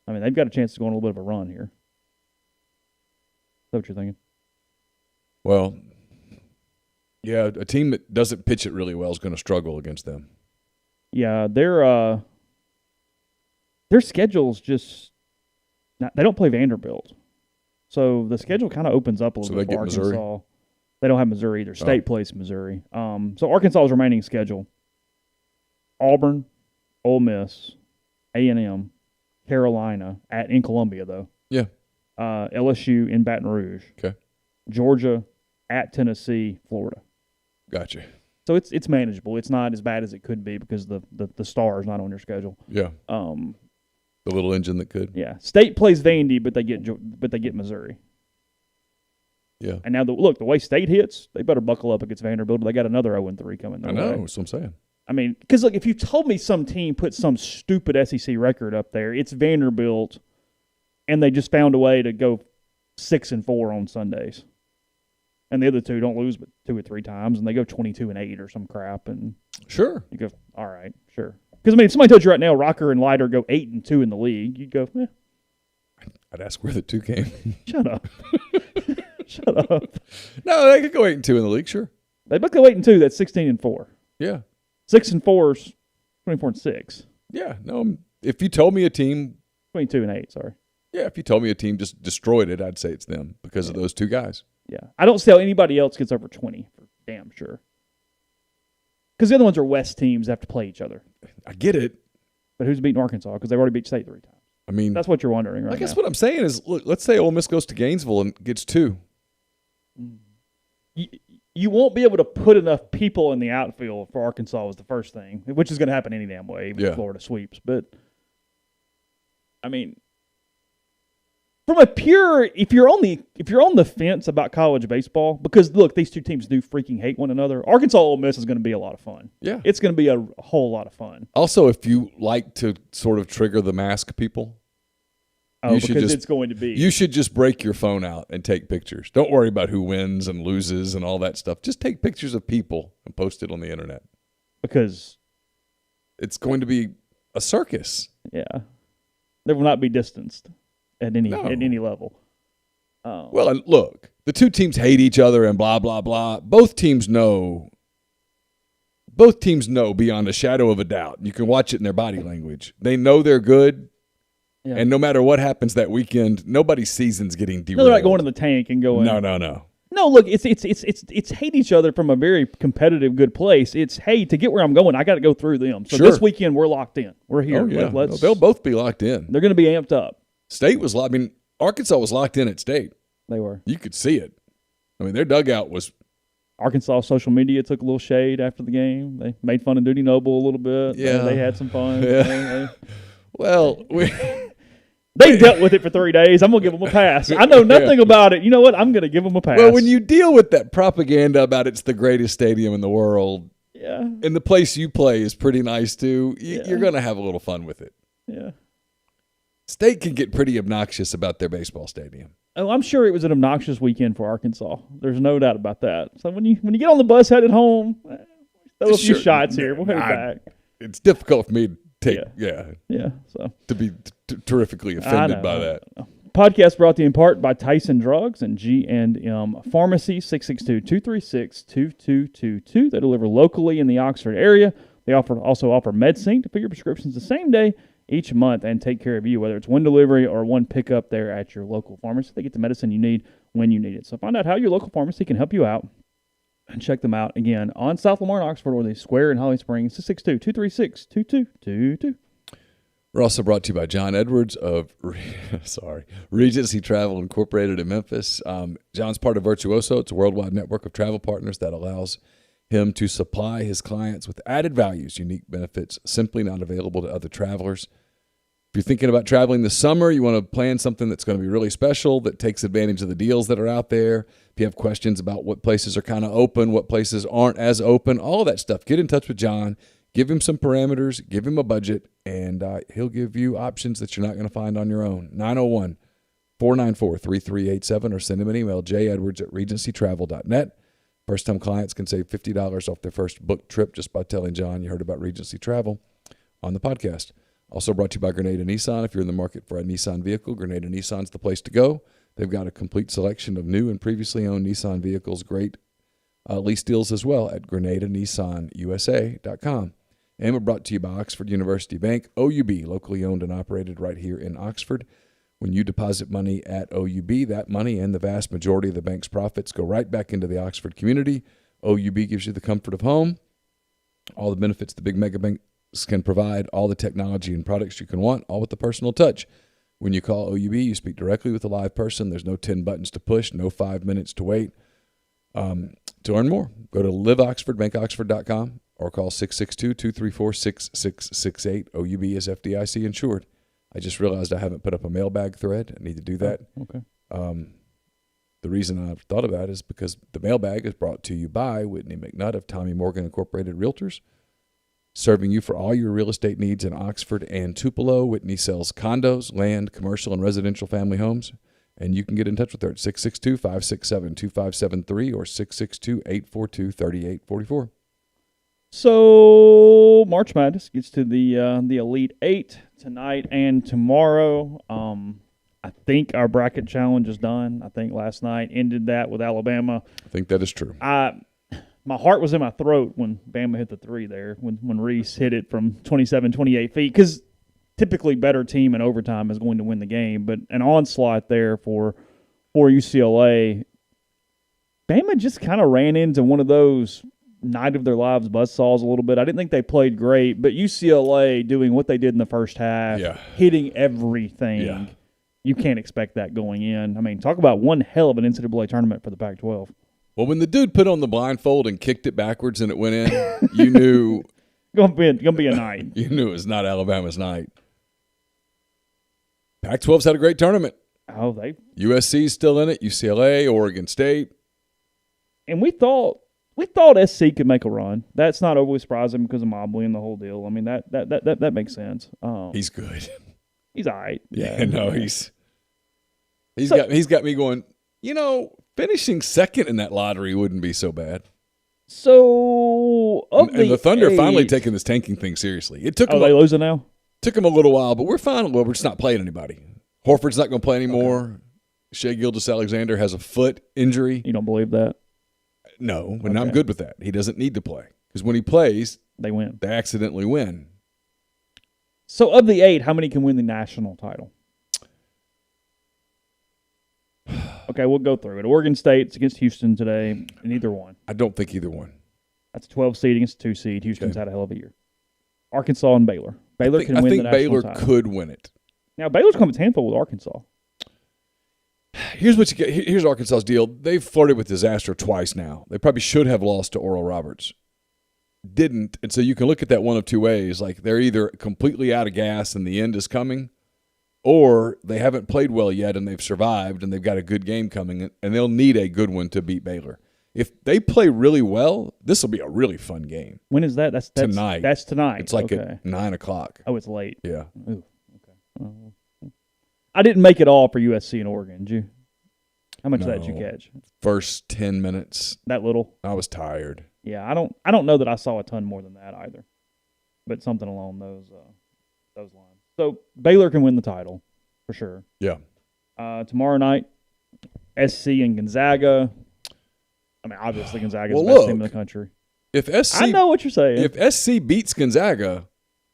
I mean, they've got a chance to go on a little bit of a run here. Is that what you're thinking? Well, Yeah, a team that doesn't pitch it really well is going to struggle against them. Yeah, their schedule's just they don't play Vanderbilt, so the schedule kind of opens up a little bit for Arkansas. Missouri? They don't have Missouri either. State plays Missouri. So Arkansas's remaining schedule: Auburn, Ole Miss, A&M, Carolina in Columbia though. Yeah. LSU in Baton Rouge. Okay. Georgia at Tennessee, Florida. Gotcha. So it's manageable. It's not as bad as it could be because the star is not on your schedule. Yeah. The little engine that could. Yeah. State plays Vandy, but they get Missouri. Yeah. And now the way State hits, they better buckle up against Vanderbilt. They got another 0-3 coming their way. I know. That's what I'm saying. I mean, because look, if you told me some team put some stupid SEC record up there, it's Vanderbilt, and they just found a way to go 6-4 on Sundays. And the other two don't lose but 2 or 3 times, and they go 22-8 or some crap. And sure, you go, all right, sure. Because I mean, if somebody told you right now Rocker and Leiter go 8-2 in the league, you'd go, eh. I'd ask where the 2 came. Shut up. Shut up. No, they could go 8-2 in the league, sure. They both go 8-2. That's 16-4. Yeah. 6-4 is 24-6. Yeah. No, if you told me a team 22-8. Sorry. Yeah, if you told me a team just destroyed it, I'd say it's them because of those 2 guys. Yeah. I don't see how anybody else gets over 20 for damn sure. Because the other ones are West teams that have to play each other. I get it. But who's beating Arkansas? Because they've already beat State 3 times. I mean, that's what you're wondering right now. I guess what I'm saying is, look, let's say Ole Miss goes to Gainesville and gets 2. You won't be able to put enough people in the outfield for Arkansas was the first thing, which is going to happen any damn way, even if Florida sweeps. But, I mean, from a pure, if you're on the fence about college baseball, because look, these 2 teams do freaking hate one another. Arkansas Ole Miss is going to be a lot of fun. Yeah, it's going to be a whole lot of fun. Also, if you like to sort of trigger the mask people, it's going to be. You should just break your phone out and take pictures. Don't worry about who wins and loses and all that stuff. Just take pictures of people and post it on the internet. Because it's going to be a circus. Yeah, they will not be distanced at any level. Well, and look, the 2 teams hate each other and blah blah blah. Both teams know beyond a shadow of a doubt. You can watch it in their body language. They know they're good. Yeah. And no matter what happens that weekend, nobody's season's getting derailed. No, they're not going in the tank and going. No. No, look, it's hate each other from a very competitive, good place. It's, hey, to get where I'm going, I got to go through them. So this weekend we're locked in. We're here. Oh, yeah. They'll both be locked in. They're going to be amped up. State was locked. I mean, Arkansas was locked in at State. They were. You could see it. I mean, their dugout was. Arkansas social media took a little shade after the game. They made fun of Duty Noble a little bit. Yeah. They had some fun. Yeah. Well, they dealt with it for 3 days. I'm going to give them a pass. I know nothing about it. You know what? I'm going to give them a pass. Well, when you deal with that propaganda about it's the greatest stadium in the world, and the place you play is pretty nice too, you're going to have a little fun with it. Yeah. State can get pretty obnoxious about their baseball stadium. Oh, I'm sure it was an obnoxious weekend for Arkansas. There's no doubt about that. So when you get on the bus headed home, throw a few shots here. We'll head back. It's difficult for me to take. So to be terrifically offended by that. Podcast brought to you in part by Tyson Drugs and G&M Pharmacy, 662-236-2222. They deliver locally in the Oxford area. They also offer MedSync to fill your prescriptions the same day each month and take care of you, whether it's one delivery or one pickup there at your local pharmacy. They get the medicine you need when you need it. So find out how your local pharmacy can help you out and check them out again on South Lamar in Oxford or the Square in Holly Springs, 662-236-2222. We're also brought to you by John Edwards of Regency Travel Incorporated in Memphis. John's part of Virtuoso. It's a worldwide network of travel partners that allows him to supply his clients with added values, unique benefits, simply not available to other travelers. If you're thinking about traveling this summer, you want to plan something that's going to be really special, that takes advantage of the deals that are out there. If you have questions about what places are kind of open, what places aren't as open, all that stuff, get in touch with John. Give him some parameters, give him a budget, and he'll give you options that you're not going to find on your own. 901-494-3387 or send him an email, jedwards@regencytravel.net. First-time clients can save $50 off their first book trip just by telling John you heard about Regency Travel on the podcast. Also brought to you by Grenada Nissan. If you're in the market for a Nissan vehicle, Grenada Nissan's the place to go. They've got a complete selection of new and previously owned Nissan vehicles, great lease deals as well at GrenadaNissanUSA.com. And we're brought to you by Oxford University Bank, OUB, locally owned and operated right here in Oxford. When you deposit money at OUB, that money and the vast majority of the bank's profits go right back into the Oxford community. OUB gives you the comfort of home, all the benefits the big mega banks can provide, all the technology and products you can want, all with the personal touch. When you call OUB, you speak directly with a live person. There's no 10 buttons to push, no 5 minutes to wait. To learn more, go to liveoxfordbankoxford.com or call 662-234-6668. OUB is FDIC insured. I just realized I haven't put up a mailbag thread. I need to do that. Okay. The reason I've thought about it is because the mailbag is brought to you by Whitney McNutt of Tommy Morgan Incorporated Realtors, serving you for all your real estate needs in Oxford and Tupelo. Whitney sells condos, land, commercial, and residential family homes. And you can get in touch with her at 662-567-2573 or 662-842-3844. So March Madness gets to the Elite Eight tonight and tomorrow. I think our bracket challenge is done. I think last night ended that with Alabama. I think that is true. My heart was in my throat when Bama hit the three there, when Reese hit it from 27, 28 feet, because typically better team in overtime is going to win the game. But an onslaught there for UCLA. Bama just kind of ran into one of those night of their lives buzzsaws a little bit. I didn't think they played great, but UCLA doing what they did in the first half, hitting everything. Yeah. You can't expect that going in. I mean, talk about one hell of an NCAA tournament for the Pac-12. Well, when the dude put on the blindfold and kicked it backwards and it went in, you knew gonna be a night. You knew it was not Alabama's night. Pac-12's had a great tournament. Oh, USC's still in it. UCLA, Oregon State, and we thought SC could make a run. That's not overly surprising because of Mobley and the whole deal. I mean that makes sense. He's good. He's all right. Yeah, no, he's got me going. Finishing second in that lottery wouldn't be so bad. So, and the Thunder finally taking this tanking thing seriously. It took them. They losing now? Took them a little while, but we're fine. Well, we're just not playing anybody. Horford's not going to play anymore. Okay. Shai Gilgeous-Alexander has a foot injury. You don't believe that? No, and I'm good with that. He doesn't need to play because when he plays, they win. They accidentally win. So, of the 8, how many can win the national title? Okay, we'll go through it. Oregon State's against Houston today, and either one. I don't think either one. That's a 12 seed against a 2 seed. Houston's had a hell of a year. Arkansas and Baylor. Baylor can win the national Baylor title. Could win it. Now, Baylor's come to handful with Arkansas. Here's what you get. Here's Arkansas's deal. They've flirted with disaster twice now. They probably should have lost to Oral Roberts. Didn't. And so you can look at that one of two ways. Like they're either completely out of gas and the end is coming, or they haven't played well yet and they've survived and they've got a good game coming and they'll need a good one to beat Baylor. If they play really well, this will be a really fun game. When is that? That's tonight. That's tonight. It's like at 9 o'clock. Oh, it's late. Yeah. Ooh, okay. I didn't make it all for USC and Oregon, did you? How much of that did you catch? First 10 minutes. That little? I was tired. Yeah, I don't know that I saw a ton more than that either, but something along those lines. So Baylor can win the title for sure. Yeah. Tomorrow night, SC and Gonzaga. I mean, obviously Gonzaga's the best team in the country. I know what you're saying. If SC beats Gonzaga,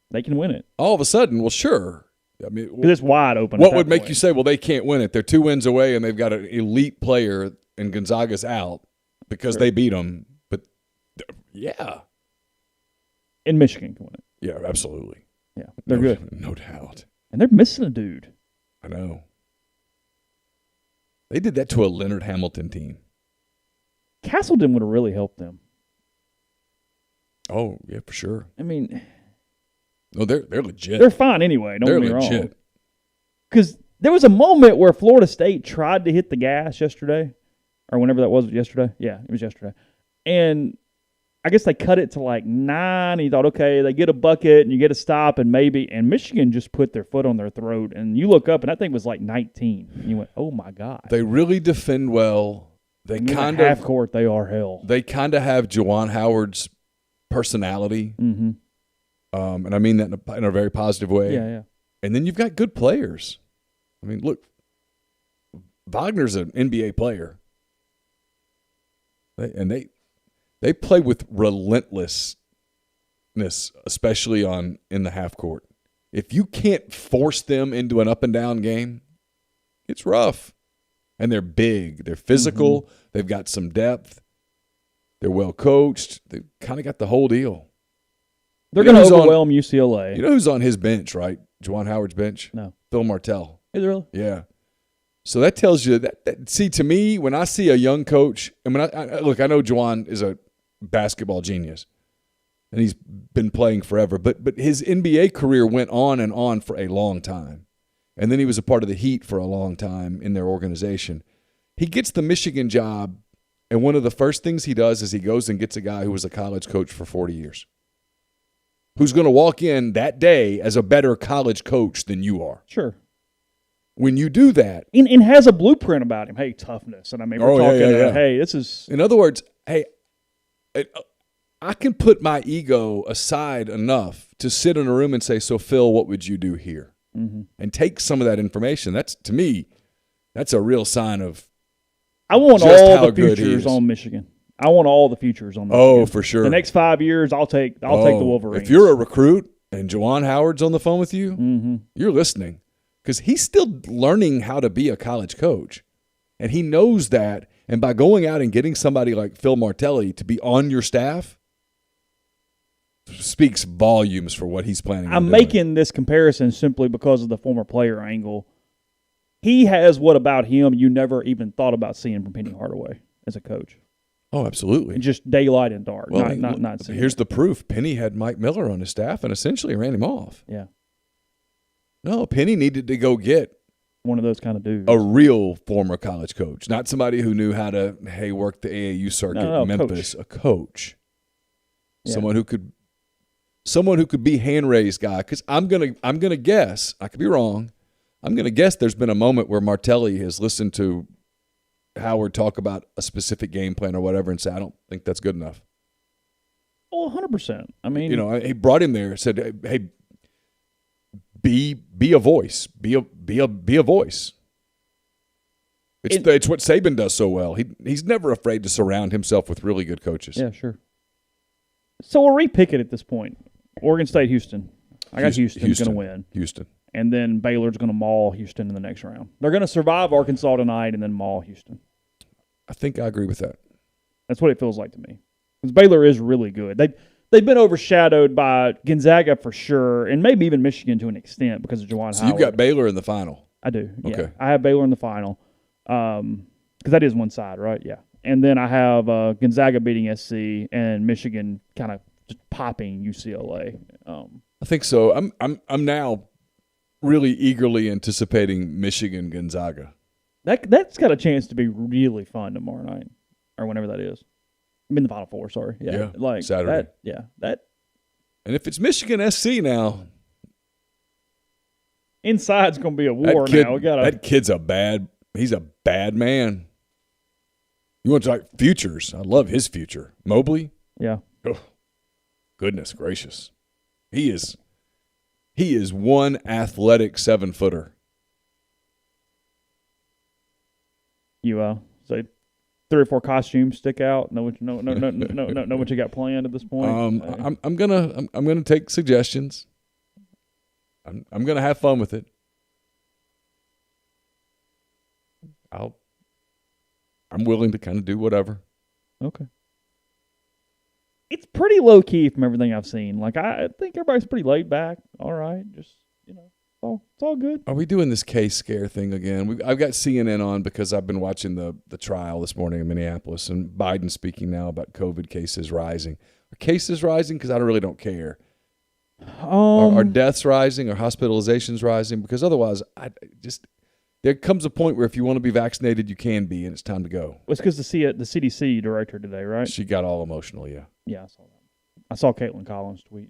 they can win it. All of a sudden, well, sure. I mean, it's wide open. What would make you say, well, they can't win it? They're 2 wins away, and they've got an elite player, and Gonzaga's out because they beat them. But yeah, and Michigan can win it. Yeah, absolutely. Yeah, they're good, no doubt. And they're missing a dude. I know. They did that to a Leonard Hamilton team. Castleton would have really helped them. Oh, yeah, for sure. I mean, no, they're legit. They're fine anyway. Don't get me wrong. They're legit. Because there was a moment where Florida State tried to hit the gas yesterday, or whenever that was yesterday. Yeah, it was yesterday. And I guess they cut it to like 9. And you thought, okay, they get a bucket and you get a stop and maybe. And Michigan just put their foot on their throat. And you look up and that thing was like 19. And you went, oh my God. They really defend well. They kind of half court. They are hell. They kind of have Juwan Howard's personality, and I mean that in a very positive way. Yeah, yeah. And then you've got good players. I mean, look, Wagner's an NBA player, and They play with relentlessness, especially in the half court. If you can't force them into an up and down game, it's rough. And they're big. They're physical. Mm-hmm. They've got some depth. They're well coached. They've kind of got the whole deal. They're going to overwhelm UCLA. You know who's on his bench, right? Juwan Howard's bench? No. Phil Martell. Is it really? Yeah. So that tells you that see, to me, when I see a young coach, I mean, look, I know Juwan is a basketball genius, and he's been playing forever, but his NBA career went on and on for a long time. And then he was a part of the Heat for a long time in their organization. He gets the Michigan job, and one of the first things he does is he goes and gets a guy who was a college coach for 40 years, who's going to walk in that day as a better college coach than you are. Sure. When you do that. And has a blueprint about him. Hey, toughness. And I mean, we're talking, hey, this is. In other words, hey, I can put my ego aside enough to sit in a room and say, so, Phil, what would you do here? Mm-hmm. And take some of that information. That's, to me, that's a real sign of I want all the futures on Michigan. I want all the futures on Michigan. Oh, for sure. The next 5 years, I'll take the Wolverines. If you're a recruit and Juwan Howard's on the phone with you, mm-hmm. you're listening. Because he's still learning how to be a college coach. And he knows that. And by going out and getting somebody like Phil Martelli to be on your staff speaks volumes for what he's planning on doing. I'm making this comparison simply because of the former player angle. He has what about him you never even thought about seeing from Penny Hardaway as a coach. Oh, absolutely. And just daylight and dark. Well, not seeing here's the proof. Penny had Mike Miller on his staff and essentially ran him off. Yeah. No, Penny needed to go get one of those kind of dudes. A real former college coach, not somebody who knew how to, work the AAU circuit in Memphis. Coach. A coach. Yeah. Someone who could be hand-raised guy. Because I'm gonna guess, I could be wrong, I'm gonna guess there's been a moment where Martelli has listened to Howard talk about a specific game plan or whatever and say, I don't think that's good enough. Oh, 100%. I mean, he brought him there, said, hey, be a voice. Be a voice. It's what Saban does so well. He's never afraid to surround himself with really good coaches. Yeah, sure. So we'll repick it at this point. Oregon State, Houston. I got Houston's going to win. Houston. And then Baylor's going to maul Houston in the next round. They're going to survive Arkansas tonight and then maul Houston. I think I agree with that. That's what it feels like to me. Because Baylor is really good. They've been overshadowed by Gonzaga for sure, and maybe even Michigan to an extent because of Juwan Howard. So you've got Baylor in the final. I do, yeah. Okay. I have Baylor in the final because that is one side, right? Yeah. And then I have Gonzaga beating SC and Michigan kind of just popping UCLA. I think so. I'm now really eagerly anticipating Michigan Gonzaga. That's got a chance to be really fun tomorrow night or whenever that is. I'm in the Final Four, sorry. Yeah. Like Saturday. That. And if it's Michigan SC now, inside's going to be a war now. That kid's he's a bad man. You want to talk futures? I love his future. Mobley? Yeah. Oh, goodness gracious. He is one athletic 7-footer. You say 3 or 4 costumes stick out. Know what you got planned at this point. I'm gonna take suggestions. I'm gonna have fun with it. I'm willing to kind of do whatever. Okay. It's pretty low key from everything I've seen. Like I think everybody's pretty laid back. All right, just it's all good. Are we doing this case scare thing again? I've got CNN on because I've been watching the trial this morning in Minneapolis, and Biden speaking now about COVID cases rising. Are cases rising? Because I really don't care. Are deaths rising? Are hospitalizations rising? Because otherwise, there comes a point where if you want to be vaccinated, you can be, and it's time to go. It's because the CDC director today, right? She got all emotional, yeah. Yeah, I saw that. I saw Caitlin Collins' tweet.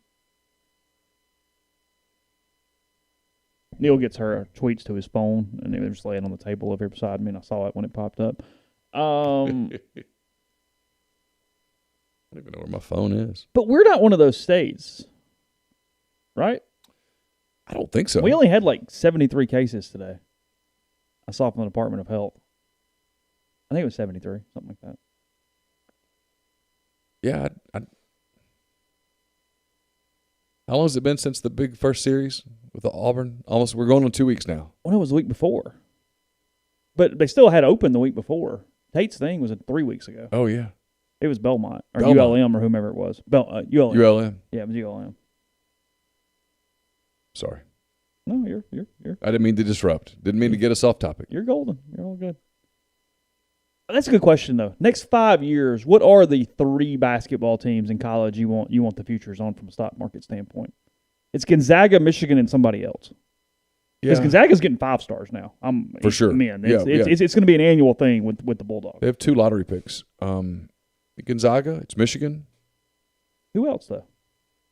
Neal gets her tweets to his phone, and they were just laying on the table over here beside me, and I saw it when it popped up. I don't even know where my phone is. But we're not one of those states, right? I don't think so. We only had like 73 cases today. I saw from the Department of Health. I think it was 73, something like that. Yeah. How long has it been since the big first series with the Auburn? Almost. We're going on 2 weeks now. Well, it was the week before. But they still had open the week before. Tate's thing was 3 weeks ago. Oh, yeah. It was Belmont or Belmont. ULM or whomever it was. ULM. ULM. Yeah, it was ULM. Sorry. No, you're I didn't mean to disrupt. Didn't mean to get us off topic. You're golden. You're all good. That's a good question though. Next 5 years, what are the 3 basketball teams in college you want the futures on from a stock market standpoint? It's Gonzaga, Michigan, and somebody else. Because Gonzaga's getting 5 stars now. For sure. Man, it's going to be an annual thing with the Bulldogs. They have 2 lottery picks. Gonzaga, it's Michigan. Who else though?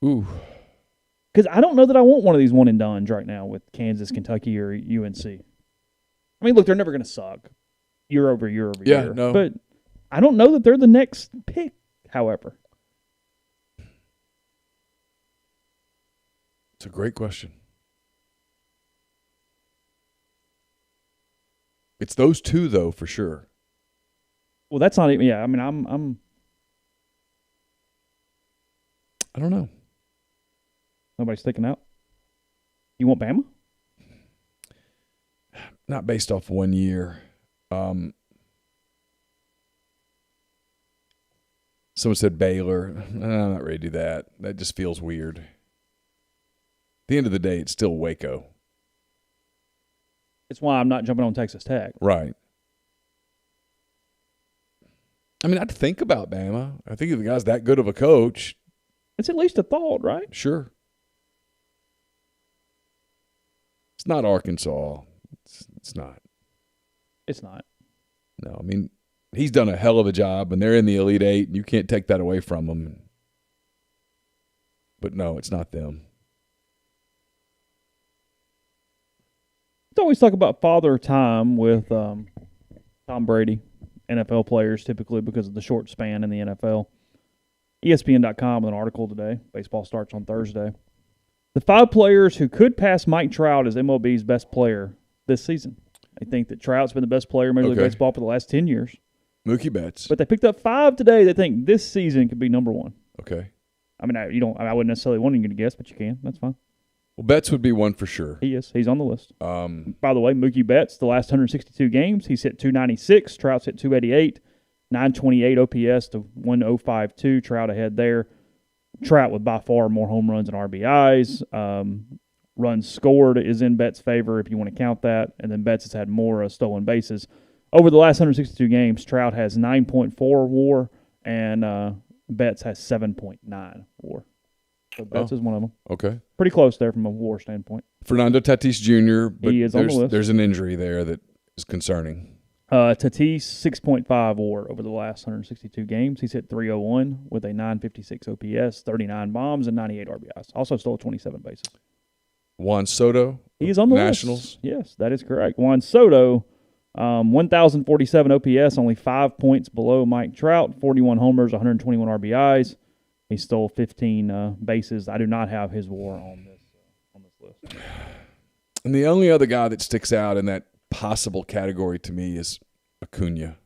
Ooh. Because I don't know that I want one of these one and dones right now with Kansas, Kentucky, or UNC. I mean, look, they're never going to suck year over year over year. No. But I don't know that they're the next pick, however. It's a great question. It's those 2, though, for sure. Well, that's not even. Yeah, I mean, I'm. I don't know. Nobody's sticking out. You want Bama? Not based off 1 year. Someone said Baylor. I'm not ready to do that. That just feels weird. At the end of the day, it's still Waco. It's why I'm not jumping on Texas Tech. Right. I mean, I'd think about Bama. I think if the guy's that good of a coach. It's at least a thought, right? Sure. It's not Arkansas. It's not. It's not. No, I mean, he's done a hell of a job, and they're in the Elite Eight, and you can't take that away from them. But no, it's not them. Let's always talk about father time with Tom Brady, NFL players typically because of the short span in the NFL. ESPN.com with an article today. Baseball starts on Thursday. The 5 players who could pass Mike Trout as MLB's best player this season. I think that Trout's been the best player in Major League Baseball for the last 10 years. Mookie Betts. But they picked up 5 today that think this season could be number 1. Okay. I mean, I wouldn't necessarily want you to guess, but you can. That's fine. Well, Betts would be one for sure. He is. He's on the list. By the way, Mookie Betts, the last 162 games, he's hit 296. Trout's hit 288. 928 OPS to 1052. Trout ahead there. Trout with by far more home runs and RBIs. Runs scored is in Betts' favor if you want to count that. And then Betts has had more stolen bases. Over the last 162 games, Trout has 9.4 WAR and Betts has 7.9 WAR. So Betts is one of them. Okay. Pretty close there from a WAR standpoint. Fernando Tatis Jr., but he is on the list. There's an injury there that is concerning. Tatis, 6.5 WAR over the last 162 games. He's hit 301 with a 956 OPS, 39 bombs, and 98 RBIs. Also stole 27 bases. Juan Soto. He is on the Nationals. list. Yes, that is correct. Juan Soto, 1,047 OPS, only 5 points below Mike Trout, 41 homers, 121 RBIs. He stole 15 bases. I do not have his WAR on this list. And the only other guy that sticks out in that possible category to me is Acuna.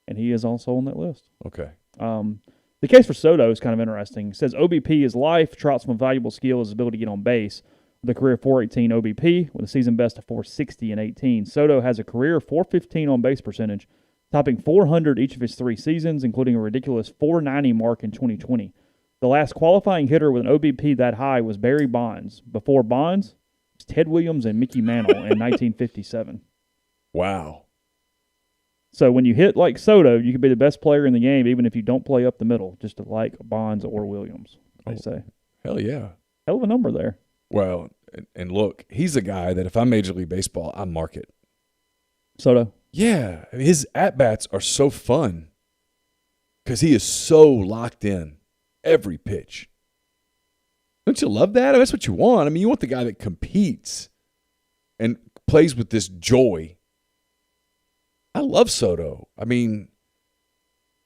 And he is also on that list. Okay. The case for Soto is kind of interesting. It says OBP is life. Trout's most valuable skill is his ability to get on base. With a career 418 OBP, with a season best of 460 and 18. Soto has a career 415 on base percentage, topping 400 each of his 3 seasons, including a ridiculous 490 mark in 2020. The last qualifying hitter with an OBP that high was Barry Bonds. Before Bonds, it was Ted Williams and Mickey Mantle in 1957. Wow. So when you hit like Soto, you can be the best player in the game even if you don't play up the middle, just like Bonds or Williams, they say. Hell yeah. Hell of a number there. Well, and look, he's a guy that if I'm Major League Baseball, I mark it. Soto? Yeah. I mean, his at-bats are so fun because he is so locked in every pitch. Don't you love that? I mean, that's what you want. I mean, you want the guy that competes and plays with this joy. I love Soto. I mean,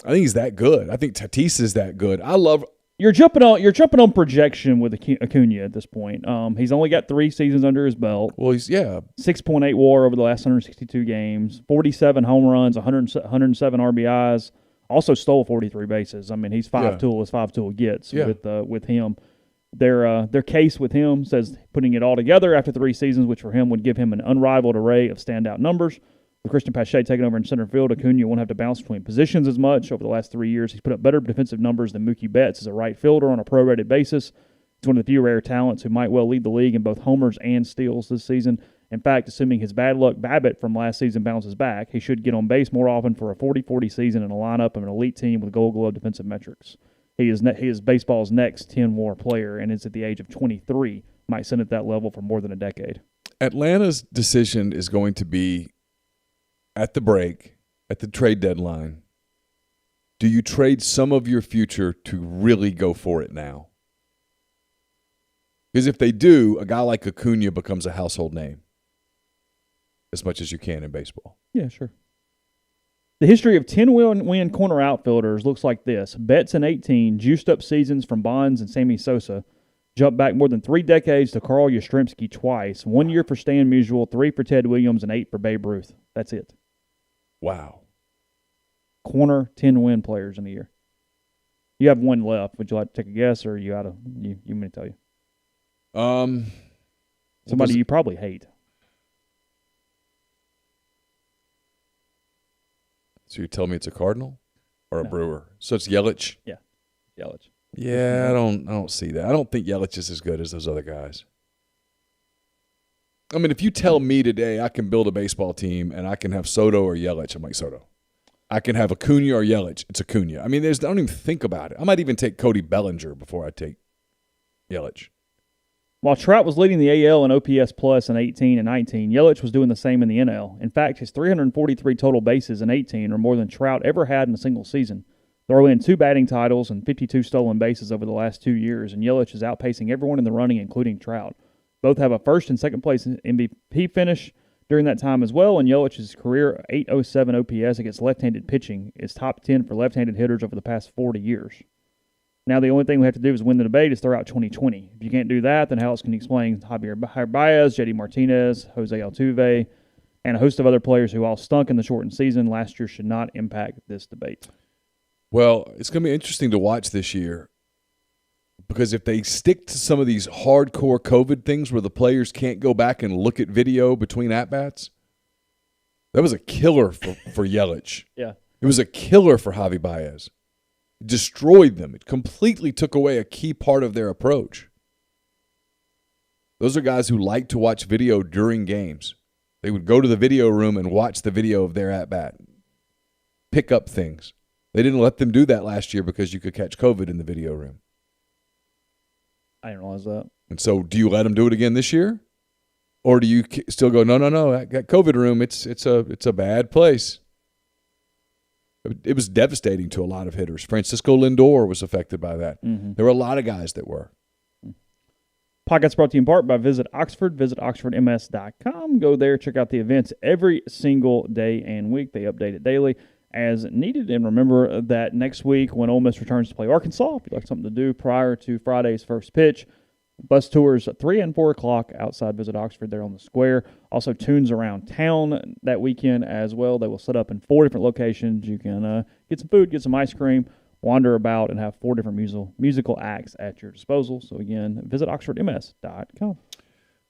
I think he's that good. I think Tatis is that good. You're jumping on projection with Acuna at this point. He's only got 3 seasons under his belt. Well, 6.8 WAR over the last 162 games, 47 home runs, 107 RBIs, Also stole 43 bases. I mean, he's five Yeah. tool as five tool gets Yeah. with him. Their case with him says putting it all together after 3 seasons, which for him would give him an unrivaled array of standout numbers. With Christian Pache taking over in center field, Acuna won't have to bounce between positions as much. Over the last 3 years, he's put up better defensive numbers than Mookie Betts as a right fielder on a prorated basis. He's one of the few rare talents who might well lead the league in both homers and steals this season. In fact, assuming his bad luck BABIP from last season bounces back, he should get on base more often for a 40-40 season in a lineup of an elite team with Gold Glove defensive metrics. He is baseball's next 10-WAR player, and is at the age of 23. Might sit at that level for more than a decade. Atlanta's decision is going to be at the break, at the trade deadline. Do you trade some of your future to really go for it now? Because if they do, a guy like Acuna becomes a household name as much as you can in baseball. Yeah, sure. The history of 10-win corner outfielders looks like this. Betts in 18, juiced up seasons from Bonds and Sammy Sosa. Jumped back more than 3 decades to Carl Yastrzemski twice. 1 year for Stan Musial, 3 for Ted Williams, and 8 for Babe Ruth. That's it. Wow. Corner 10-win players in a year. You have one left. Would you like to take a guess, or you want me to tell you? Somebody you probably hate. So you tell me it's a Cardinal or a Brewer? So it's Yelich? Yeah, Yelich. Yeah, I don't see that. I don't think Yelich is as good as those other guys. I mean, if you tell me today I can build a baseball team and I can have Soto or Yelich, I'm like Soto. I can have Acuna or Yelich, it's Acuna. I mean, I don't even think about it. I might even take Cody Bellinger before I take Yelich. While Trout was leading the AL in OPS plus in 18 and 19, Yelich was doing the same in the NL. In fact, his 343 total bases in 18 are more than Trout ever had in a single season. Throw in 2 batting titles and 52 stolen bases over the last 2 years, and Yelich is outpacing everyone in the running, including Trout. Both have a first and second place MVP finish during that time as well, and Yelich's career 807 OPS against left-handed pitching is top 10 for left-handed hitters over the past 40 years. Now the only thing we have to do is win the debate is throw out 2020. If you can't do that, then how else can you explain Javier Baez, JD Martinez, Jose Altuve, and a host of other players who all stunk in the shortened season last year should not impact this debate? Well, it's going to be interesting to watch this year because if they stick to some of these hardcore COVID things where the players can't go back and look at video between at-bats, that was a killer for Yelich. Yeah. It was a killer for Javi Baez. It destroyed them. It completely took away a key part of their approach. Those are guys who like to watch video during games. They would go to the video room and watch the video of their at-bat, pick up things. They didn't let them do that last year because you could catch COVID in the video room. I didn't realize that. And so do you let them do it again this year? Or do you still go, no, that COVID room, it's a bad place. It was devastating to a lot of hitters. Francisco Lindor was affected by that. Mm-hmm. There were a lot of guys that were. Podcast brought to you in part by Visit Oxford. Visit oxfordms.com. Go there, check out the events every single day and week. They update it daily as needed. And remember that next week when Ole Miss returns to play Arkansas, if you'd like something to do prior to Friday's first pitch, bus tours at 3 and 4 o'clock outside Visit Oxford there on the square. Also tunes around town that weekend as well. They will set up in 4 different locations. You can get some food, get some ice cream, wander about, and have 4 different musical acts at your disposal. So again, visit oxfordms.com.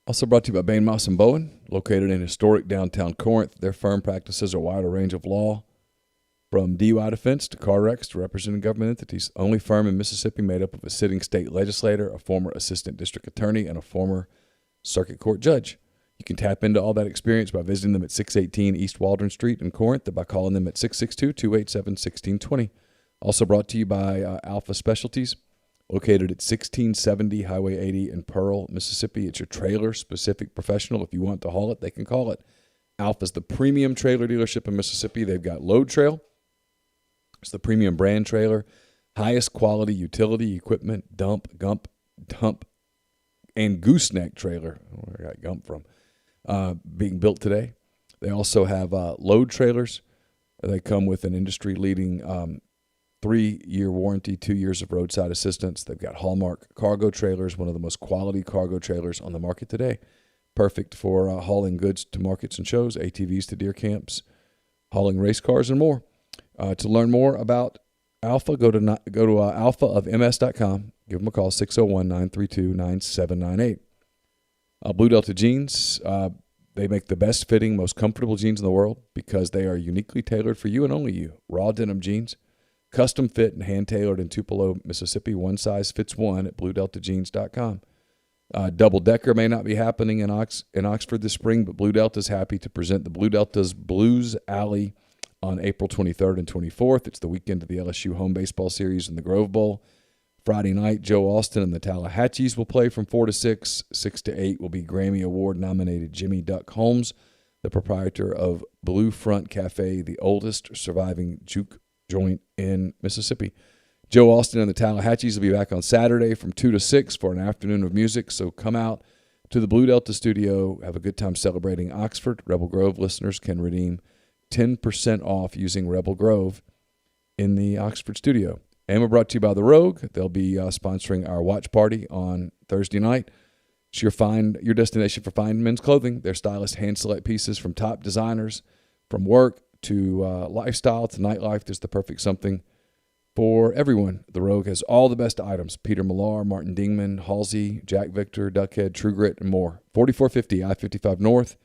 Also brought to you by Bain, Moss & Bowen, located in historic downtown Corinth. Their firm practices a wider range of law, from DUI defense to car wrecks to representing government entities. Only firm in Mississippi made up of a sitting state legislator, a former assistant district attorney, and a former circuit court judge. You can tap into all that experience by visiting them at 618 East Waldron Street in Corinth or by calling them at 662-287-1620. Also brought to you by Alpha Specialties, located at 1670 Highway 80 in Pearl, Mississippi. It's your trailer-specific professional. If you want to haul it, they can call it. Alpha's the premium trailer dealership in Mississippi. They've got Load Trail. It's the premium brand trailer, highest quality utility equipment, dump, and gooseneck trailer. I don't know where I got Gump from. Being built today. They also have load trailers. They come with an industry-leading 3-year warranty, 2 years of roadside assistance. They've got Hallmark cargo trailers, one of the most quality cargo trailers on the market today. Perfect for hauling goods to markets and shows, ATVs to deer camps, hauling race cars, and more. To learn more about Alpha, go to alphaofms.com. Give them a call, 601-932-9798. Blue Delta Jeans, they make the best fitting, most comfortable jeans in the world because they are uniquely tailored for you and only you. Raw denim jeans, custom fit and hand-tailored in Tupelo, Mississippi. One size fits one at bluedeltajeans.com. Double Decker may not be happening in Oxford this spring, but Blue Delta is happy to present the Blue Delta's Blues Alley on April 23rd and 24th. It's the weekend of the LSU home baseball series in the Grove Bowl. Friday night, Joe Austin and the Tallahatchies will play from 4 to 6. 6 to 8 will be Grammy Award-nominated Jimmy Duck Holmes, the proprietor of Blue Front Cafe, the oldest surviving juke joint in Mississippi. Joe Austin and the Tallahatchies will be back on Saturday from 2 to 6 for an afternoon of music, so come out to the Blue Delta studio, have a good time celebrating Oxford. Rebel Grove listeners can redeem 10% off using Rebel Grove in the Oxford studio. And we're brought to you by The Rogue. They'll be sponsoring our watch party on Thursday night. It's your destination for fine men's clothing. Their stylists hand-select pieces from top designers, from work to lifestyle to nightlife. There's the perfect something for everyone. The Rogue has all the best items. Peter Millar, Martin Dingman, Halsey, Jack Victor, Duckhead, True Grit, and more. 4450 I-55 North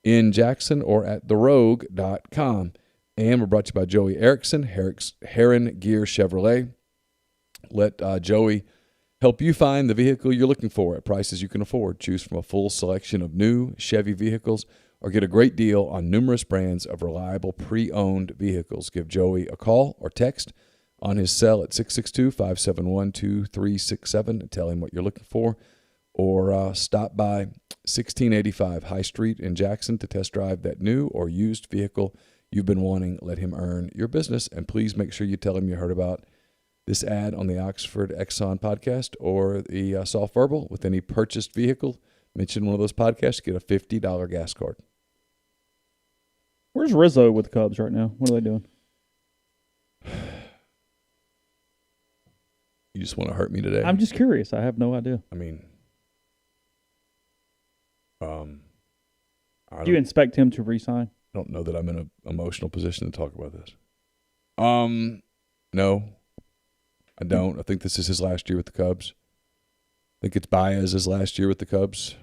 in Jackson or at therogue.com. And we're brought to you by Joey Erickson, Heron Gear Chevrolet. Let Joey help you find the vehicle you're looking for at prices you can afford. Choose from a full selection of new Chevy vehicles or get a great deal on numerous brands of reliable pre-owned vehicles. Give Joey a call or text on his cell at 662-571-2367 and tell him what you're looking for. Or stop by 1685 High Street in Jackson to test drive that new or used vehicle you've been wanting. Let him earn your business. And please make sure you tell him you heard about this ad on the Oxford Exxon podcast or the Soft Verbal. With any purchased vehicle, mention one of those podcasts, get a $50 gas card. Where's Rizzo with the Cubs right now? What are they doing? You just want to hurt me today? I'm just curious. I have no idea. I mean, do you expect him to re-sign? I don't know that I'm in an emotional position to talk about this. No, I don't. I think this is his last year with the Cubs. I think it's Baez's last year with the Cubs.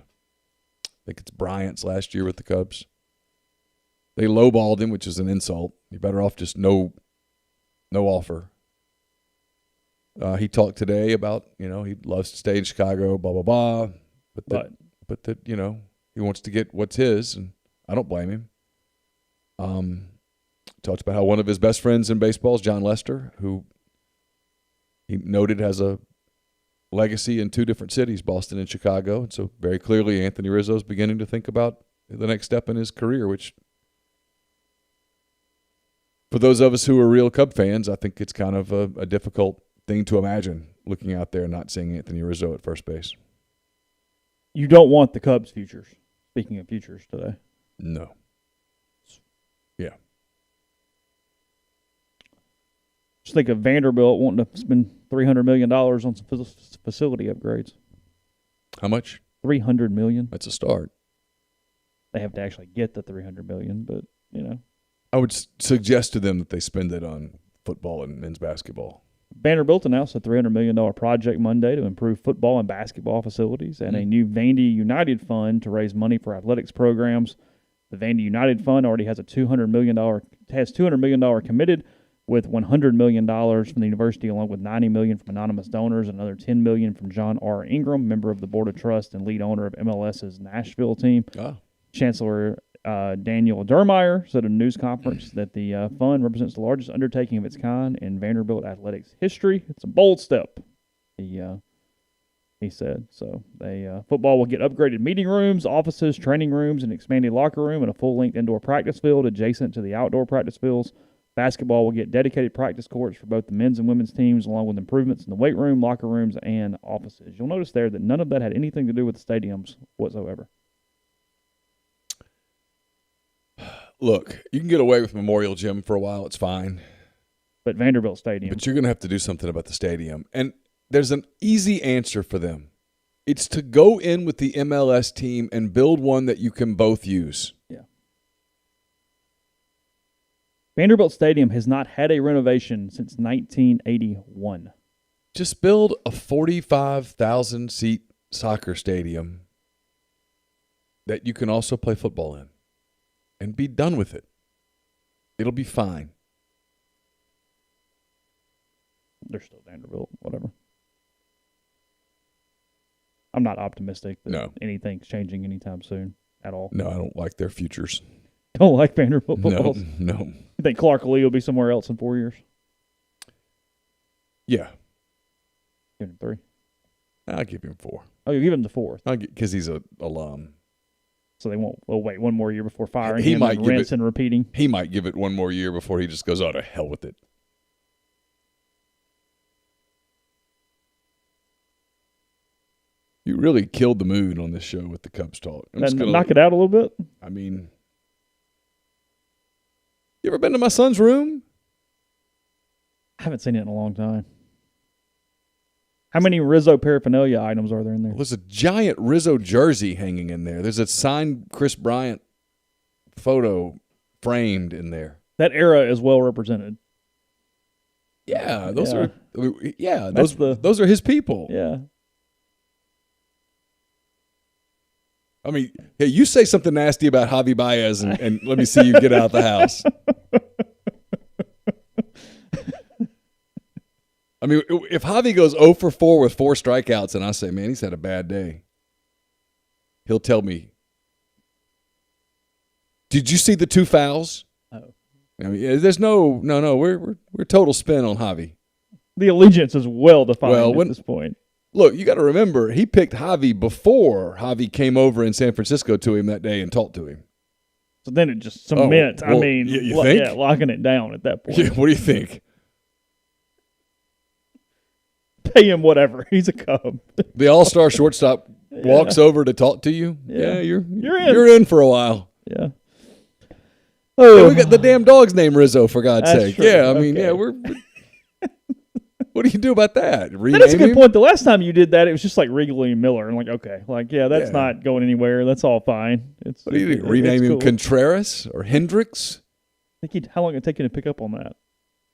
I think it's Bryant's last year with the Cubs. They lowballed him, which is an insult. You're better off just no offer. He talked today about, he loves to stay in Chicago, blah, blah, blah. But that, he wants to get what's his, and I don't blame him. Talked about how one of his best friends in baseball is John Lester, who he noted has a legacy in two different cities, Boston and Chicago. And so very clearly Anthony Rizzo is beginning to think about the next step in his career, which for those of us who are real Cub fans, I think it's kind of a difficult thing to imagine looking out there and not seeing Anthony Rizzo at first base. You don't want the Cubs' futures. Speaking of futures today. No. Yeah. Just think of Vanderbilt wanting to spend $300 million on some facility upgrades. How much? $300 million. That's a start. They have to actually get the $300 million, but, I would suggest to them that they spend it on football and men's basketball. Vanderbilt announced a $300 million project Monday to improve football and basketball facilities and a new Vandy United Fund to raise money for athletics programs. The Vandy United Fund already has $200 million committed, with $100 million from the university, along with $90 million from anonymous donors, and another $10 million from John R. Ingram, member of the Board of Trust and lead owner of MLS's Nashville team. Oh. Chancellor Daniel Dermeyer said at a news conference that the fund represents the largest undertaking of its kind in Vanderbilt athletics history. It's a bold step, he said. So football will get upgraded meeting rooms, offices, training rooms, an expanded locker room, and a full-length indoor practice field adjacent to the outdoor practice fields. Basketball will get dedicated practice courts for both the men's and women's teams, along with improvements in the weight room, locker rooms, and offices. You'll notice there that none of that had anything to do with the stadiums whatsoever. Look, you can get away with Memorial Gym for a while. It's fine. But Vanderbilt Stadium. But you're going to have to do something about the stadium. And there's an easy answer for them. It's to go in with the MLS team and build one that you can both use. Yeah. Vanderbilt Stadium has not had a renovation since 1981. Just build a 45,000-seat soccer stadium that you can also play football in and be done with it. It'll be fine. They're still Vanderbilt, whatever. I'm not optimistic that anything's changing anytime soon at all. No, I don't like their futures. Don't like Vanderbilt football. No. You think Clark Lee will be somewhere else in 4 years? Yeah. Give him 3. I'll give him 4. Oh, you give him the 4th. Because he's an alum. So they won't wait one more year before firing he him might and rinse and repeating. He might give it one more year before he just goes, oh, to hell with it. You really killed the mood on this show with the Cubs talk. I'm just gonna knock it out a little bit? I mean, you ever been to my son's room? I haven't seen it in a long time. How many Rizzo paraphernalia items are there in there? Well, there's a giant Rizzo jersey hanging in there. There's a signed Chris Bryant photo framed in there. That era is well represented. Yeah, those are his people. Yeah. I mean, hey, you say something nasty about Javi Baez and let me see you get out of the house. I mean, if Javi goes 0 for 4 with 4 strikeouts and I say, man, he's had a bad day, he'll tell me, did you see the 2 fouls? Oh. I mean, there's no, we're total spin on Javi. The allegiance is well defined at this point. Look, you got to remember, he picked Javi before Javi came over in San Francisco to him that day and talked to him. So then it just cements. You think? Yeah, locking it down at that point. Yeah, what do you think? Pay him whatever. He's a Cub. The all-star shortstop walks over to talk to you. Yeah, you're in for a while. Yeah. Oh, yeah, we got the damn dog's name Rizzo, for God's sake. True. Yeah, I mean, we're. What do you do about that? Rename That's a good him? point. The last time you did that, it was just like Wrigley and Miller. And that's not going anywhere. That's all fine. What do you think? Rename him Contreras or Hendricks? How long did it take you to pick up on that?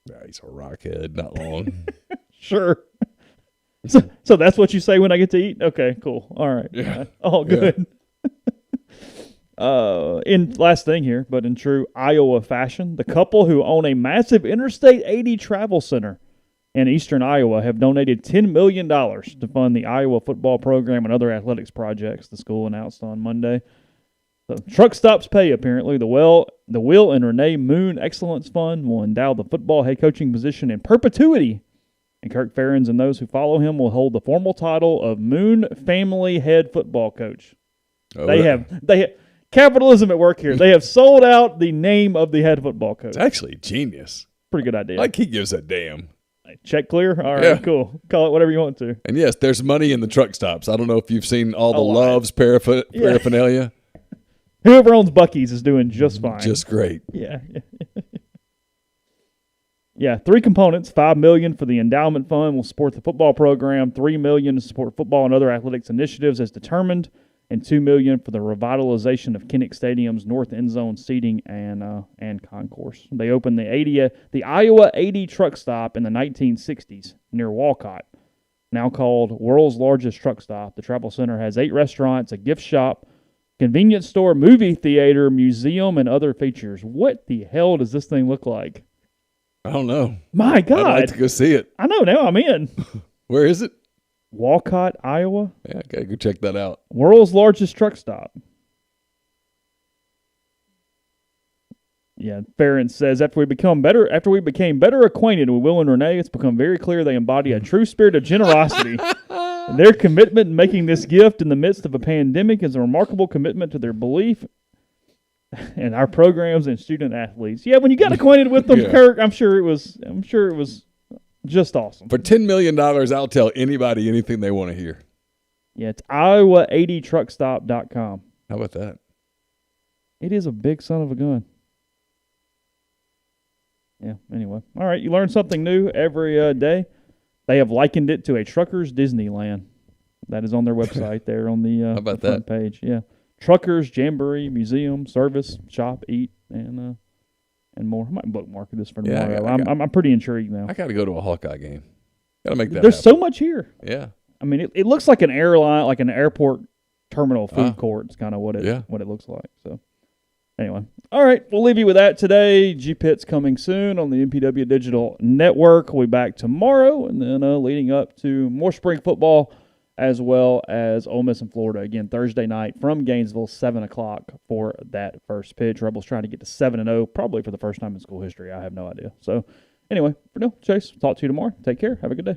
Yeah, he's a rockhead. Not long. Sure. So that's what you say when I get to eat? Okay, cool. All right. Yeah. All good. In last thing here, but in true Iowa fashion, the couple who own a massive Interstate 80 travel center in eastern Iowa have donated $10 million to fund the Iowa football program and other athletics projects, the school announced on Monday. So truck stops pay, apparently. The Will and Renee Moon Excellence Fund will endow the football head coaching position in perpetuity, and Kirk Ferentz and those who follow him will hold the formal title of Moon Family Head Football Coach. They have capitalism at work here. They have sold out the name of the head football coach. It's actually genius. Pretty good idea. Like he gives a damn. Check clear? All right, Cool. Call it whatever you want to. And yes, there's money in the truck stops. I don't know if you've seen all the Love's paraphernalia. Whoever owns Buc-ee's is doing just fine. Just great. Yeah. Yeah, 3 components. $5 million for the endowment fund will support the football program, $3 million to support football and other athletics initiatives as determined, and $2 million for the revitalization of Kinnick Stadium's north end zone seating and concourse. They opened the Iowa 80 truck stop in the 1960s near Walcott, now called World's Largest Truck Stop. The travel center has 8 restaurants, a gift shop, convenience store, movie theater, museum, and other features. What the hell does this thing look like? I don't know. My God. I'd like to go see it. I know, now I'm in. Where is it? Walcott, Iowa. Yeah, I gotta go check that out. World's largest truck stop. Yeah, Ferentz says after we became better acquainted with Will and Renee, it's become very clear they embody a true spirit of generosity. Their commitment in making this gift in the midst of a pandemic is a remarkable commitment to their belief in our programs and student athletes. Yeah, when you got acquainted with them, Kirk, I'm sure it was just awesome. For $10 million, I'll tell anybody anything they want to hear. Yeah, it's Iowa80truckstop.com. How about that? It is a big son of a gun. Yeah, anyway. All right, you learn something new every day. They have likened it to a trucker's Disneyland. That is on their website there on the, How about the front page. Yeah. Truckers, Jamboree, Museum, Service, Shop, Eat, and and more. I might bookmark this for Yeah, tomorrow. I'm pretty intrigued now. I got to go to a Hawkeye game. Got to make that There's happen. so much here. Yeah. I mean, it looks like an airline, like an airport terminal food court. It's kind of what it looks like. So, anyway, all right, we'll leave you with that today. G-Pit's coming soon on the MPW Digital Network. We'll be back tomorrow, and then leading up to more spring football, as well as Ole Miss and Florida again Thursday night from Gainesville, 7:00 for that first pitch. Rebels trying to get to 7-0, probably for the first time in school history. I have no idea. So, anyway, for now, Chase, talk to you tomorrow. Take care. Have a good day.